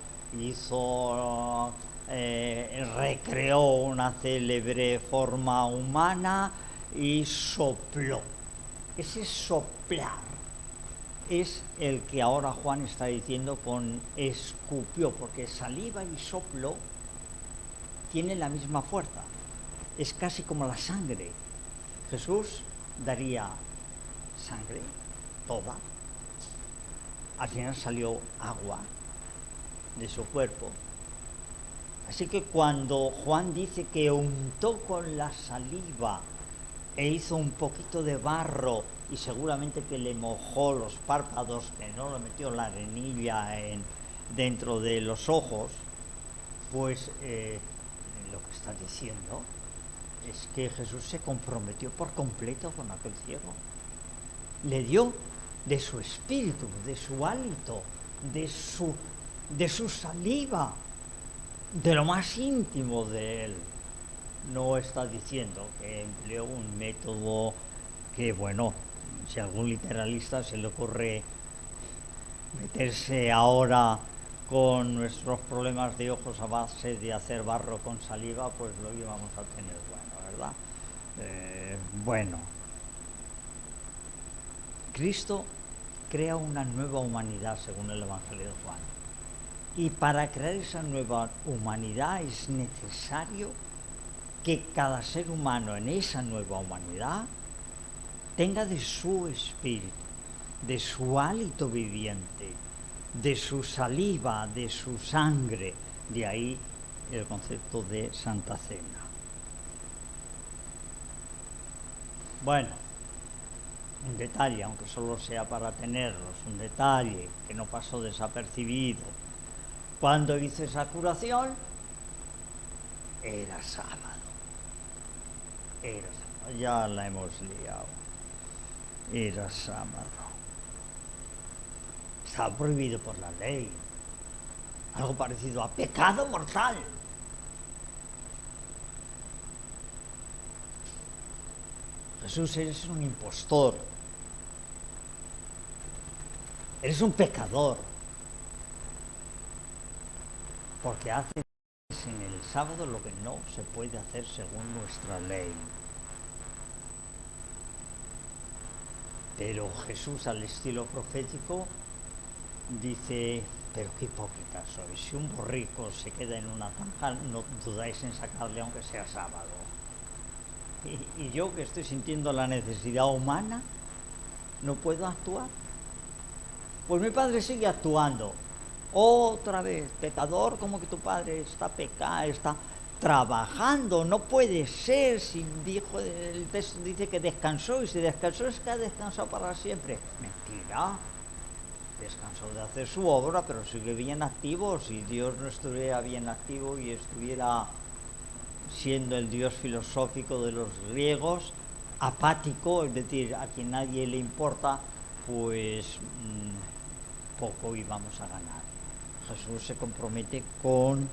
recreó una célebre forma humana y sopló. Ese soplar es el que ahora Juan está diciendo con escupió, porque saliva y soplo tienen la misma fuerza. Es casi como la sangre. Jesús daría sangre, toda. Al final salió agua de su cuerpo. Así que cuando Juan dice que untó con la saliva e hizo un poquito de barro y seguramente que le mojó los párpados, que no le metió la arenilla dentro de los ojos, pues lo que está diciendo es que Jesús se comprometió por completo con aquel ciego. Le dio de su espíritu, de su hálito, de su saliva, de lo más íntimo de él. No está diciendo que empleó un método que, bueno, si a algún literalista se le ocurre meterse ahora con nuestros problemas de ojos a base de hacer barro con saliva, pues lo íbamos a tener bueno, ¿verdad? Bueno, Cristo crea una nueva humanidad según el Evangelio de Juan. Y para crear esa nueva humanidad es necesario que cada ser humano en esa nueva humanidad tenga de su espíritu, de su hálito viviente, de su saliva, de su sangre. De ahí el concepto de Santa Cena. Bueno, un detalle, aunque solo sea para tenerlos, un detalle que no pasó desapercibido. Cuando hice esa curación, era sábado. Era sábado. Ya la hemos liado. Era sábado. Estaba prohibido por la ley. Algo parecido a pecado mortal. Jesús, eres un impostor. Eres un pecador. Porque haces en el sábado lo que no se puede hacer según nuestra ley. Pero Jesús, al estilo profético, dice: pero qué hipócritas sois. Si un borrico se queda en una zanja, no dudáis en sacarle aunque sea sábado. Y yo, que estoy sintiendo la necesidad humana, no puedo actuar. Pues mi padre sigue actuando. Otra vez, pecador, como que tu padre está pecando, está trabajando. No puede ser. Si dijo, el texto dice que descansó, y si descansó es que ha descansado para siempre. Mentira. Descansó de hacer su obra, pero sigue bien activo. Si Dios no estuviera bien activo y estuviera siendo el Dios filosófico de los griegos, apático, es decir, a quien nadie le importa, pues poco íbamos a ganar. Jesús se compromete con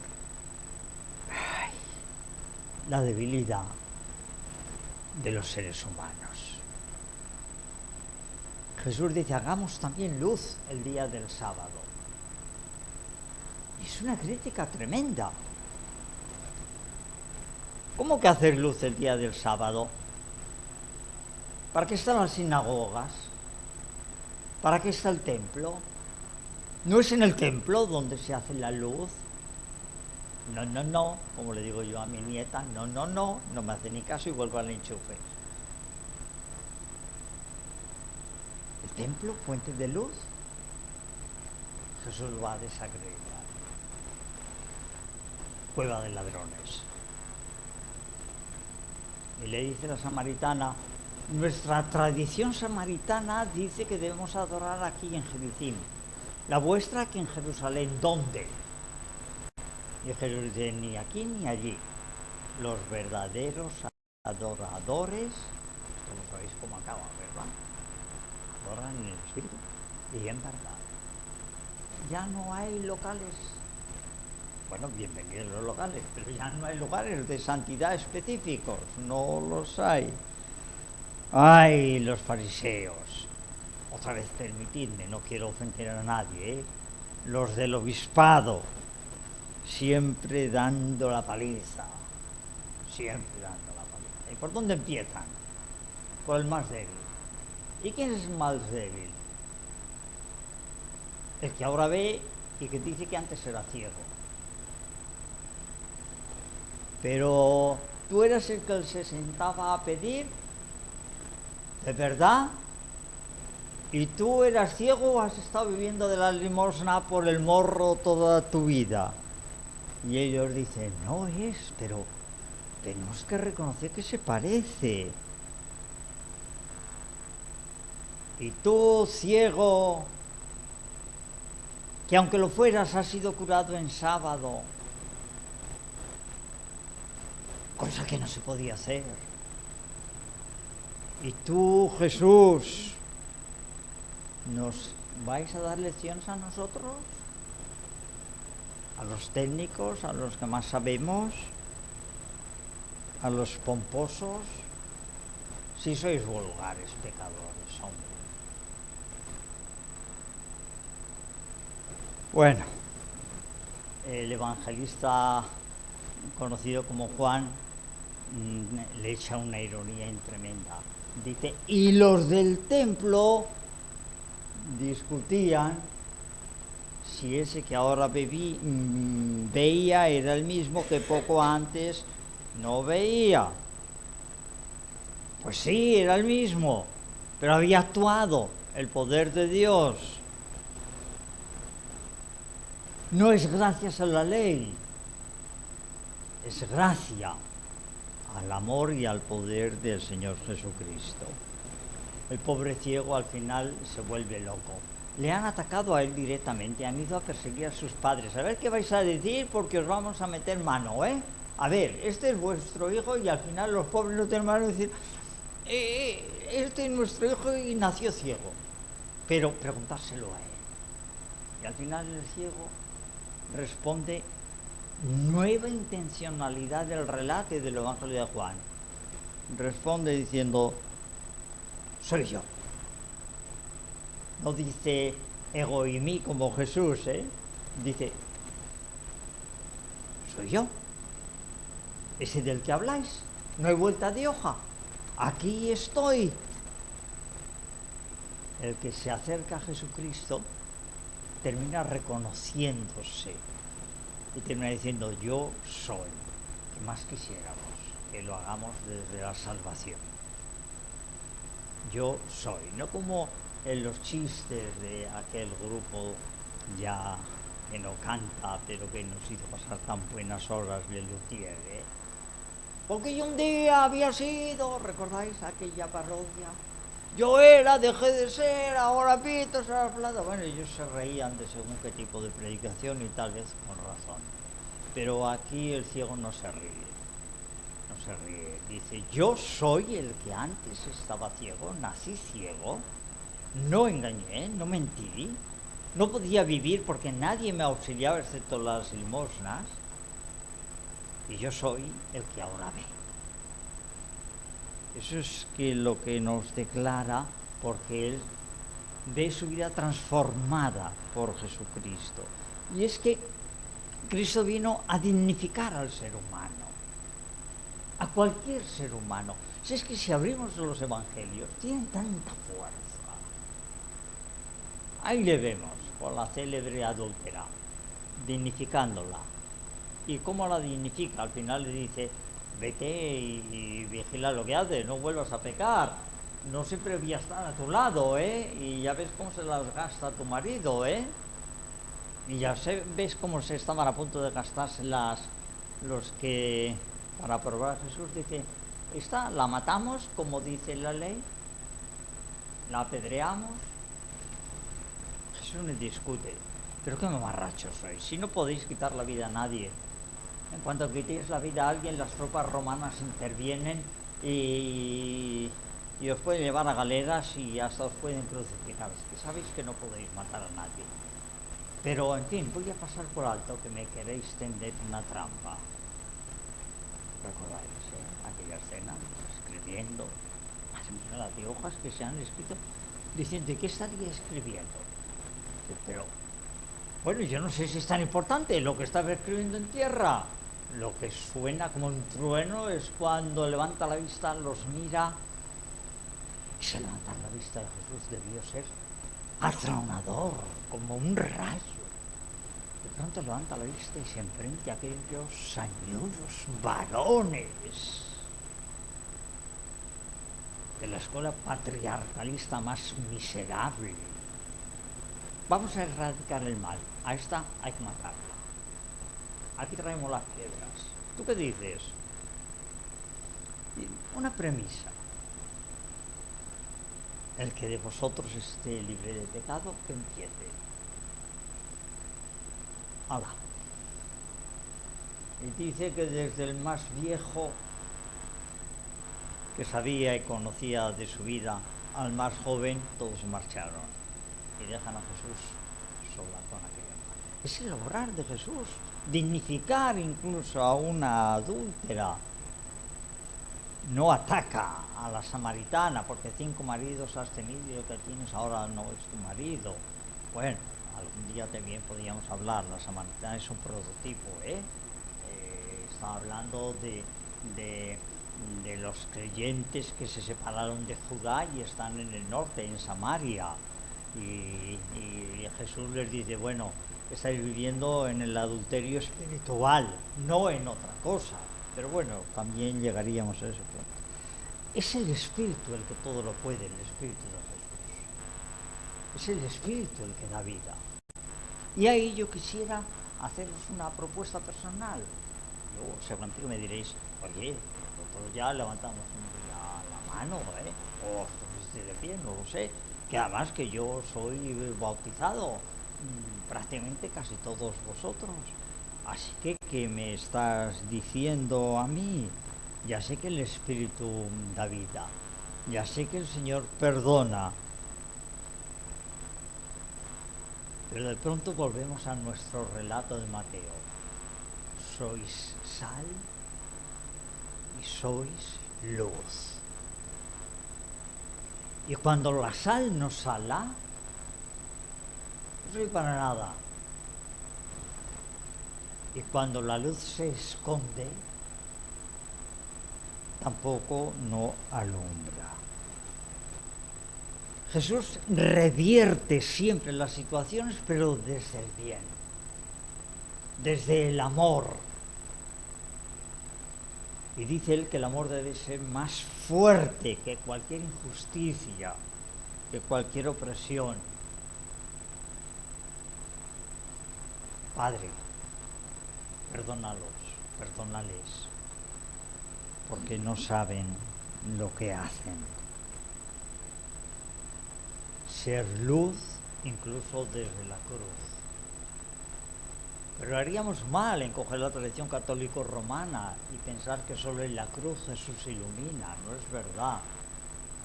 la debilidad de los seres humanos. Jesús dice: hagamos también luz el día del sábado. Y es una crítica tremenda. ¿Cómo que hacer luz el día del sábado? ¿Para qué están las sinagogas? ¿Para qué está el templo? ¿No es en el templo donde se hace la luz? No, como le digo yo a mi nieta, no me hace ni caso y vuelvo al enchufe. ¿El templo, fuente de luz? Jesús va a desacreditar. Cueva de ladrones. Y le dice la samaritana: nuestra tradición samaritana dice que debemos adorar aquí en Jericim. La vuestra aquí en Jerusalén, ¿dónde? Y Jesús dice: ni aquí ni allí. Los verdaderos adoradores, esto lo sabéis cómo acaba, ¿verdad? Adoran en el espíritu y en verdad. Ya no hay locales. Bueno, bienvenidos los locales, pero ya no hay lugares de santidad específicos, no los hay. ¡Ay, los fariseos! Otra vez, permitidme, no quiero ofender a nadie, ¿eh? Los del obispado, siempre dando la paliza, siempre dando la paliza. ¿Y por dónde empiezan? Por el más débil. ¿Y quién es el más débil? El que ahora ve y que dice que antes era ciego. Pero tú eras el que se sentaba a pedir, ¿de verdad? ¿Y tú eras ciego o has estado viviendo de la limosna por el morro toda tu vida? Y ellos dicen: no es, pero tenemos que reconocer que se parece. Y tú, ciego, que aunque lo fueras has sido curado en sábado, cosa que no se podía hacer. Y tú, Jesús, ¿nos vais a dar lecciones a nosotros? ¿A los técnicos, a los que más sabemos? ¿A los pomposos? Si sois vulgares pecadores, hombre. Bueno, el evangelista conocido como Juan le echa una ironía tremenda. Dice: y los del templo discutían si ese que ahora veía era el mismo que poco antes no veía. Pues sí, era el mismo, pero había actuado el poder de Dios. No es gracias a la ley, es gracia al amor y al poder del Señor Jesucristo. El pobre ciego al final se vuelve loco. Le han atacado a él directamente, han ido a perseguir a sus padres. A ver qué vais a decir porque os vamos a meter mano, ¿eh? A ver, este es vuestro hijo y al final los pobres no tienen mano y decir, este es nuestro hijo y nació ciego. Pero preguntárselo a él. Y al final el ciego responde, nueva intencionalidad del relato y del Evangelio de Juan. Responde diciendo, soy yo. No dice ego y mí como Jesús, dice, soy yo, ese del que habláis, no hay vuelta de hoja, aquí estoy. El que se acerca a Jesucristo termina reconociéndose y termina diciendo, yo soy. ¿Qué más quisiéramos? Que lo hagamos desde la salvación. Yo soy, no como en los chistes de aquel grupo ya que no canta, pero que nos hizo pasar tan buenas horas de Luthier, porque yo un día había sido, ¿recordáis aquella parodia? Yo era, dejé de ser, ahora pito, será plata. Bueno, ellos se reían de según qué tipo de predicación y tal vez con razón. Pero aquí el ciego no se ríe. No se ríe. Dice, yo soy el que antes estaba ciego, nací ciego, no engañé, no mentí, no podía vivir porque nadie me auxiliaba excepto las limosnas, y yo soy el que ahora ve. Eso es lo que nos declara, porque él ve su vida transformada por Jesucristo. Y es que Cristo vino a dignificar al ser humano, a cualquier ser humano. Si es que si abrimos los evangelios, tienen tanta fuerza. Ahí le vemos, con la célebre adúltera, dignificándola. ¿Y cómo la dignifica? Al final le dice, vete y vigila lo que haces, no vuelvas a pecar. No siempre voy a estar a tu lado, Y ya ves cómo se las gasta tu marido, Y ya ves cómo se estaban a punto de gastarse los que, para probar a Jesús, dice, esta la matamos, como dice la ley, la apedreamos. Jesús me discute, pero qué mamarrachos sois, si no podéis quitar la vida a nadie. En cuanto quitéis la vida a alguien, las tropas romanas intervienen y os pueden llevar a galeras y hasta os pueden crucificar. Es que sabéis que no podéis matar a nadie. Pero, en fin, voy a pasar por alto que me queréis tender una trampa. ¿Recordáis aquella escena? Escribiendo, las de hojas que se han escrito, diciendo, ¿qué estaría escribiendo? Pero, bueno, yo no sé si es tan importante lo que estaba escribiendo en tierra. Lo que suena como un trueno es cuando levanta la vista, los mira. Y se levanta la vista de Jesús, debió ser atronador, como un rayo. De pronto levanta la vista y se enfrenta a aquellos sañudos varones de la escuela patriarcalista más miserable. Vamos a erradicar el mal. A esta hay que matarla. Aquí traemos las piedras. ¿Tú qué dices? Una premisa. El que de vosotros esté libre de pecado, que empiece. ¡Hala! Y dice que desde el más viejo, que sabía y conocía de su vida, al más joven, todos se marcharon. Y dejan a Jesús sola con aquella mujer. Es el obrar de Jesús, dignificar incluso a una adúltera. No ataca a la samaritana porque 5 maridos has tenido y el que tienes ahora no es tu marido. Bueno, algún día también podríamos hablar, la samaritana es un prototipo, Está hablando de los creyentes que se separaron de Judá y están en el norte, en Samaria. Y Jesús les dice, bueno, estáis viviendo en el adulterio espiritual, no en otra cosa. Pero bueno, también llegaríamos a ese punto. Es el Espíritu el que todo lo puede, el Espíritu de Jesús. Es el Espíritu el que da vida. Y ahí yo quisiera haceros una propuesta personal. Yo seguramente que me diréis, oye, nosotros ya levantamos un día la mano, o os pusiste de pie, no lo sé. Que además que yo soy bautizado, prácticamente casi todos vosotros. Así que, ¿qué me estás diciendo a mí? Ya sé que el Espíritu da vida, ya sé que el Señor perdona, pero de pronto volvemos a nuestro relato de Mateo. Sois sal y sois luz. Y cuando la sal no sala, no sirve para nada. Y cuando la luz se esconde, tampoco no alumbra. Jesús revierte siempre las situaciones, pero desde el bien, desde el amor. Y dice él que el amor debe ser más fuerte que cualquier injusticia, que cualquier opresión. Padre, perdónales, porque no saben lo que hacen. Ser luz incluso desde la cruz. Pero haríamos mal en coger la tradición católico-romana y pensar que solo en la cruz Jesús ilumina. No es verdad.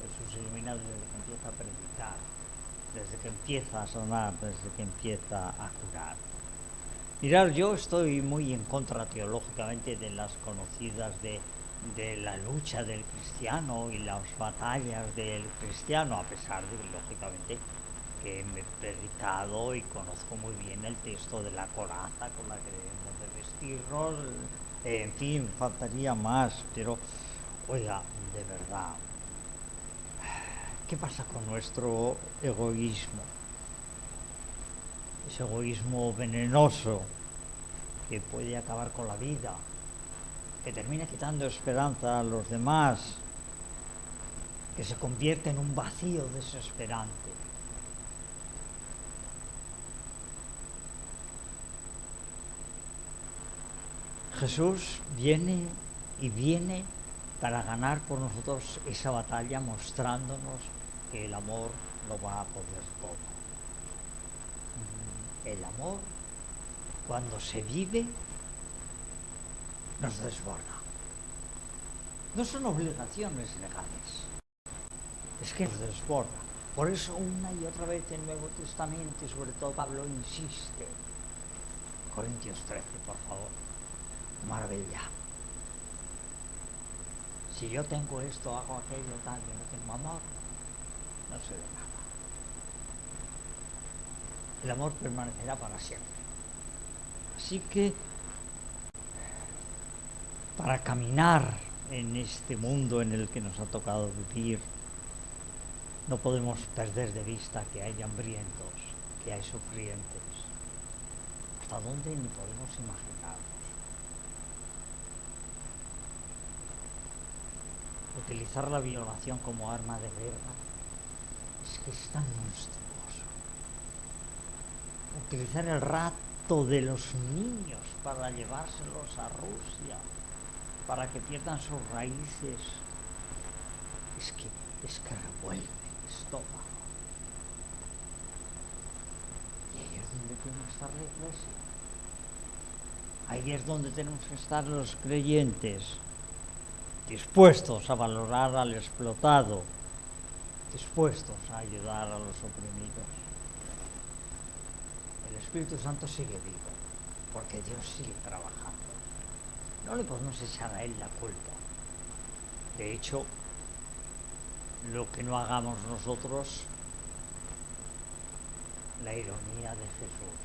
Jesús ilumina desde que empieza a predicar, desde que empieza a sanar, desde que empieza a curar. Mirad, yo estoy muy en contra teológicamente de las conocidas de la lucha del cristiano y las batallas del cristiano, a pesar de que, lógicamente, que me he predicado y conozco muy bien el texto de la coraza con la que debemos de vestirnos, en fin, faltaría más, pero, oiga, de verdad, ¿qué pasa con nuestro egoísmo? Ese egoísmo venenoso que puede acabar con la vida, que termina quitando esperanza a los demás, que se convierte en un vacío desesperante. Jesús viene y viene para ganar por nosotros esa batalla, mostrándonos que el amor lo va a poder todo. El amor, cuando se vive, nos desborda. No son obligaciones legales, es que nos desborda. Por eso una y otra vez en el Nuevo Testamento, y sobre todo Pablo insiste. Corintios 13, por favor. Maravilla. Si yo tengo esto, hago aquello, tal, y no tengo amor, no sé de nada. El amor permanecerá para siempre. Así que, para caminar en este mundo en el que nos ha tocado vivir, no podemos perder de vista que hay hambrientos, que hay sufrientes. ¿Hasta dónde ni podemos imaginarnos? Utilizar la violación como arma de guerra es que es tan monstruoso. Utilizar el rapto de los niños para llevárselos a Rusia, para que pierdan sus raíces, es que revuelve el estómago. Y ahí es donde tiene que estar la Iglesia. Ahí es donde tenemos que estar los creyentes, dispuestos a valorar al explotado, dispuestos a ayudar a los oprimidos. El Espíritu Santo sigue vivo, porque Dios sigue trabajando. No le podemos echar a Él la culpa. De hecho, lo que no hagamos nosotros, la ironía de Jesús,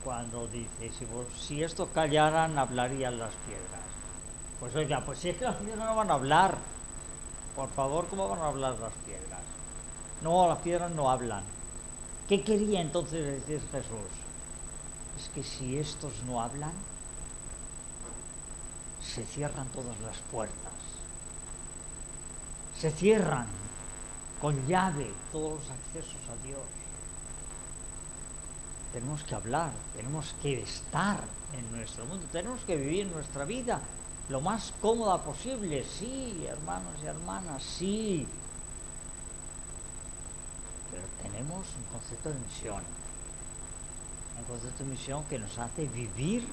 cuando dice, si estos callaran, hablarían las piedras. Pues oiga, pues si es que las piedras no van a hablar, por favor, ¿cómo van a hablar las piedras? No, las piedras no hablan. ¿Qué quería entonces decir Jesús? Es que si estos no hablan, se cierran todas las puertas, se cierran con llave todos los accesos a Dios. Tenemos que hablar, tenemos que estar en nuestro mundo, tenemos que vivir nuestra vida lo más cómoda posible, sí, hermanos y hermanas, sí. Pero tenemos un concepto de misión, que nos hace vivir.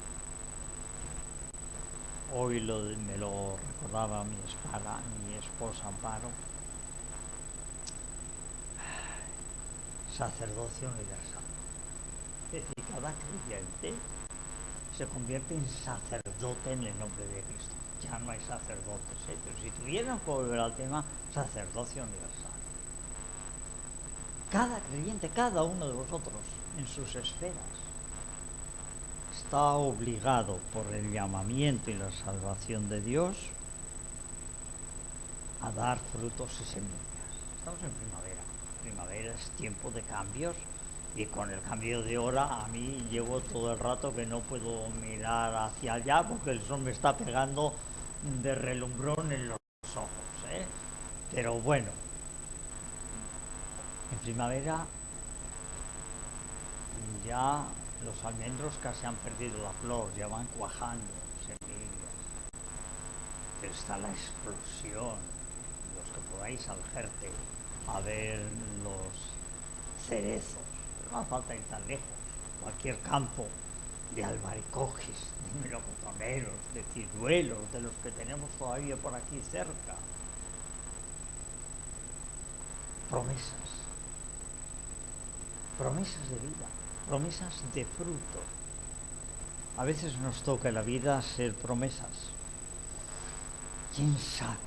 Hoy me lo recordaba mi esposa Amparo, sacerdocio universal. Es decir, cada creyente se convierte en sacerdote en el nombre de Cristo. Ya no hay sacerdotes, pero si tuviéramos que volver al tema, sacerdocio universal. Cada creyente, cada uno de vosotros, en sus esferas, está obligado por el llamamiento y la salvación de Dios a dar frutos y semillas. Estamos en primavera. Primavera es tiempo de cambios. Y con el cambio de hora a mí llevo todo el rato que no puedo mirar hacia allá porque el sol me está pegando de relumbrón en los ojos, ¿eh? Pero bueno, en primavera ya los almendros casi han perdido la flor, ya van cuajando semillas. Pero está la explosión. Los que podáis al Jerte a ver los cerezos. No hace falta ir tan lejos. Cualquier campo de albaricoques, de melocotoneros, de ciruelos, de los que tenemos todavía por aquí cerca. Promesas. Promesas de vida, promesas de fruto. A veces nos toca en la vida ser promesas. ¿Quién sabe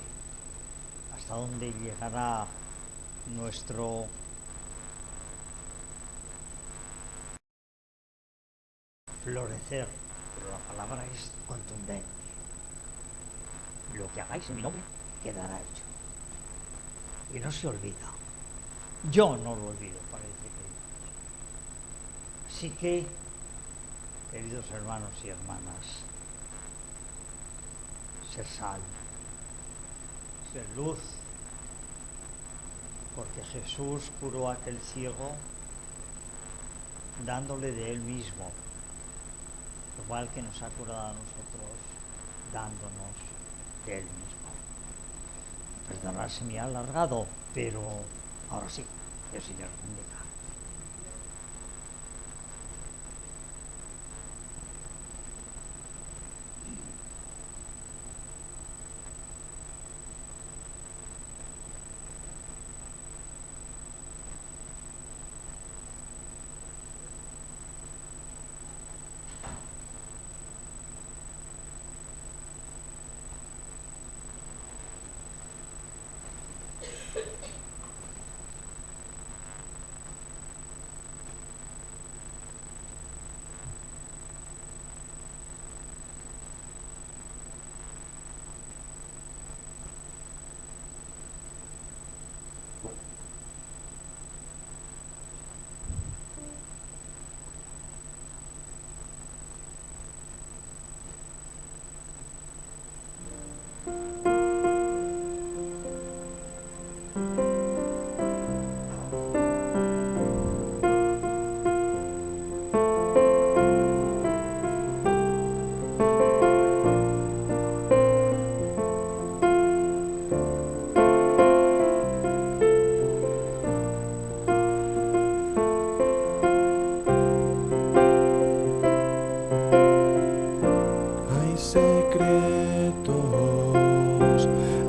hasta dónde llegará nuestro florecer? Pero la palabra es contundente. Lo que hagáis en mi nombre quedará hecho. Y no se olvida. Yo no lo olvido, parece que. Así que, queridos hermanos y hermanas, ser sal, ser luz, porque Jesús curó a aquel ciego dándole de él mismo, igual que nos ha curado a nosotros dándonos de él mismo. Perdonad si me ha alargado, pero ahora sí, que el Señor bendiga.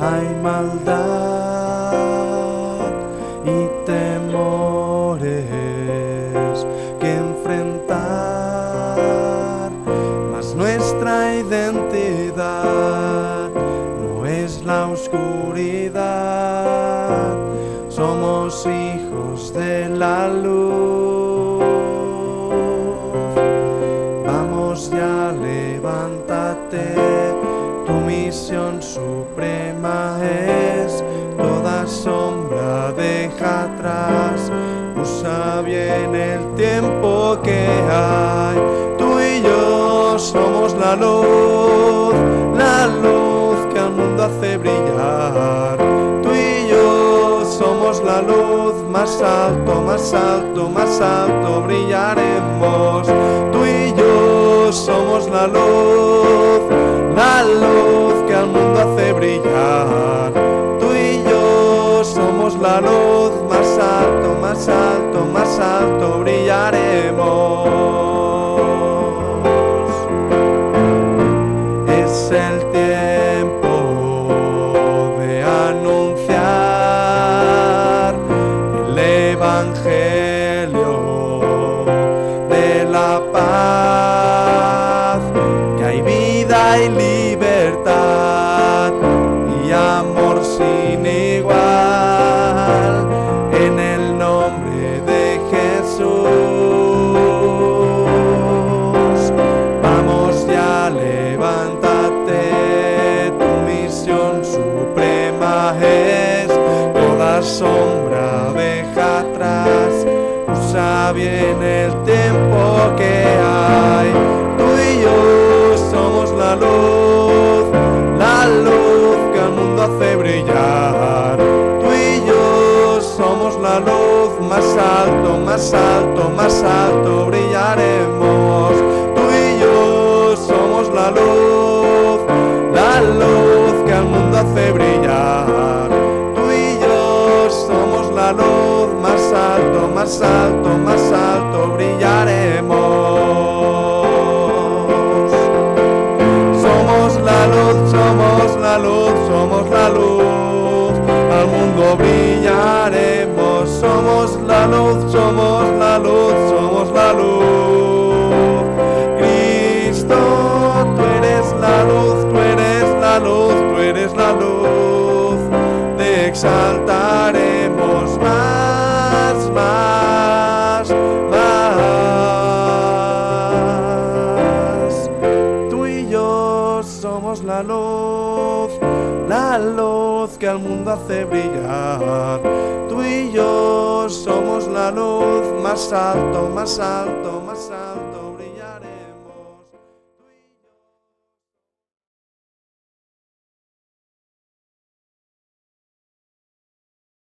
Hay maldad y temores que enfrentar, mas nuestra identidad no es la oscuridad, somos hijos de la luz. Vamos ya, levántate, tu misión suprema es toda sombra deja atrás, usa bien tiempo que hay. Tú y yo somos la luz que al mundo hace brillar. Tú y yo somos la luz, más alto, más alto, más alto brillaremos. Tú y yo somos la luz que al mundo hace brillar. Tú y yo somos la luz, más alto, más alto, más alto brillaremos. Es el tiempo de anunciar el Evangelio de la paz, que hay vida y libertad y amor sin igual en el nombre de Jesús. Vamos ya, levántate, tu misión suprema es, toda sombra deja atrás, usa bien el tiempo que hay. Tú y yo somos la luz que al mundo hace brillar. Tú y yo somos la luz, más alto, más alto, más alto brillaremos. Tú y yo somos la luz que al mundo hace brillar. Tú y yo somos la luz, más alto, más alto, más alto brillaremos. Somos la luz, somos la luz, somos la luz, al mundo brillaremos. Somos la luz, somos la luz, somos la luz. Cristo, tú eres la luz, tú eres la luz, tú eres la luz. Te exaltaremos más, más, más. Tú y yo somos la luz que al mundo hace brillar. Tú y yo somos la luz, más alto, más alto, más alto.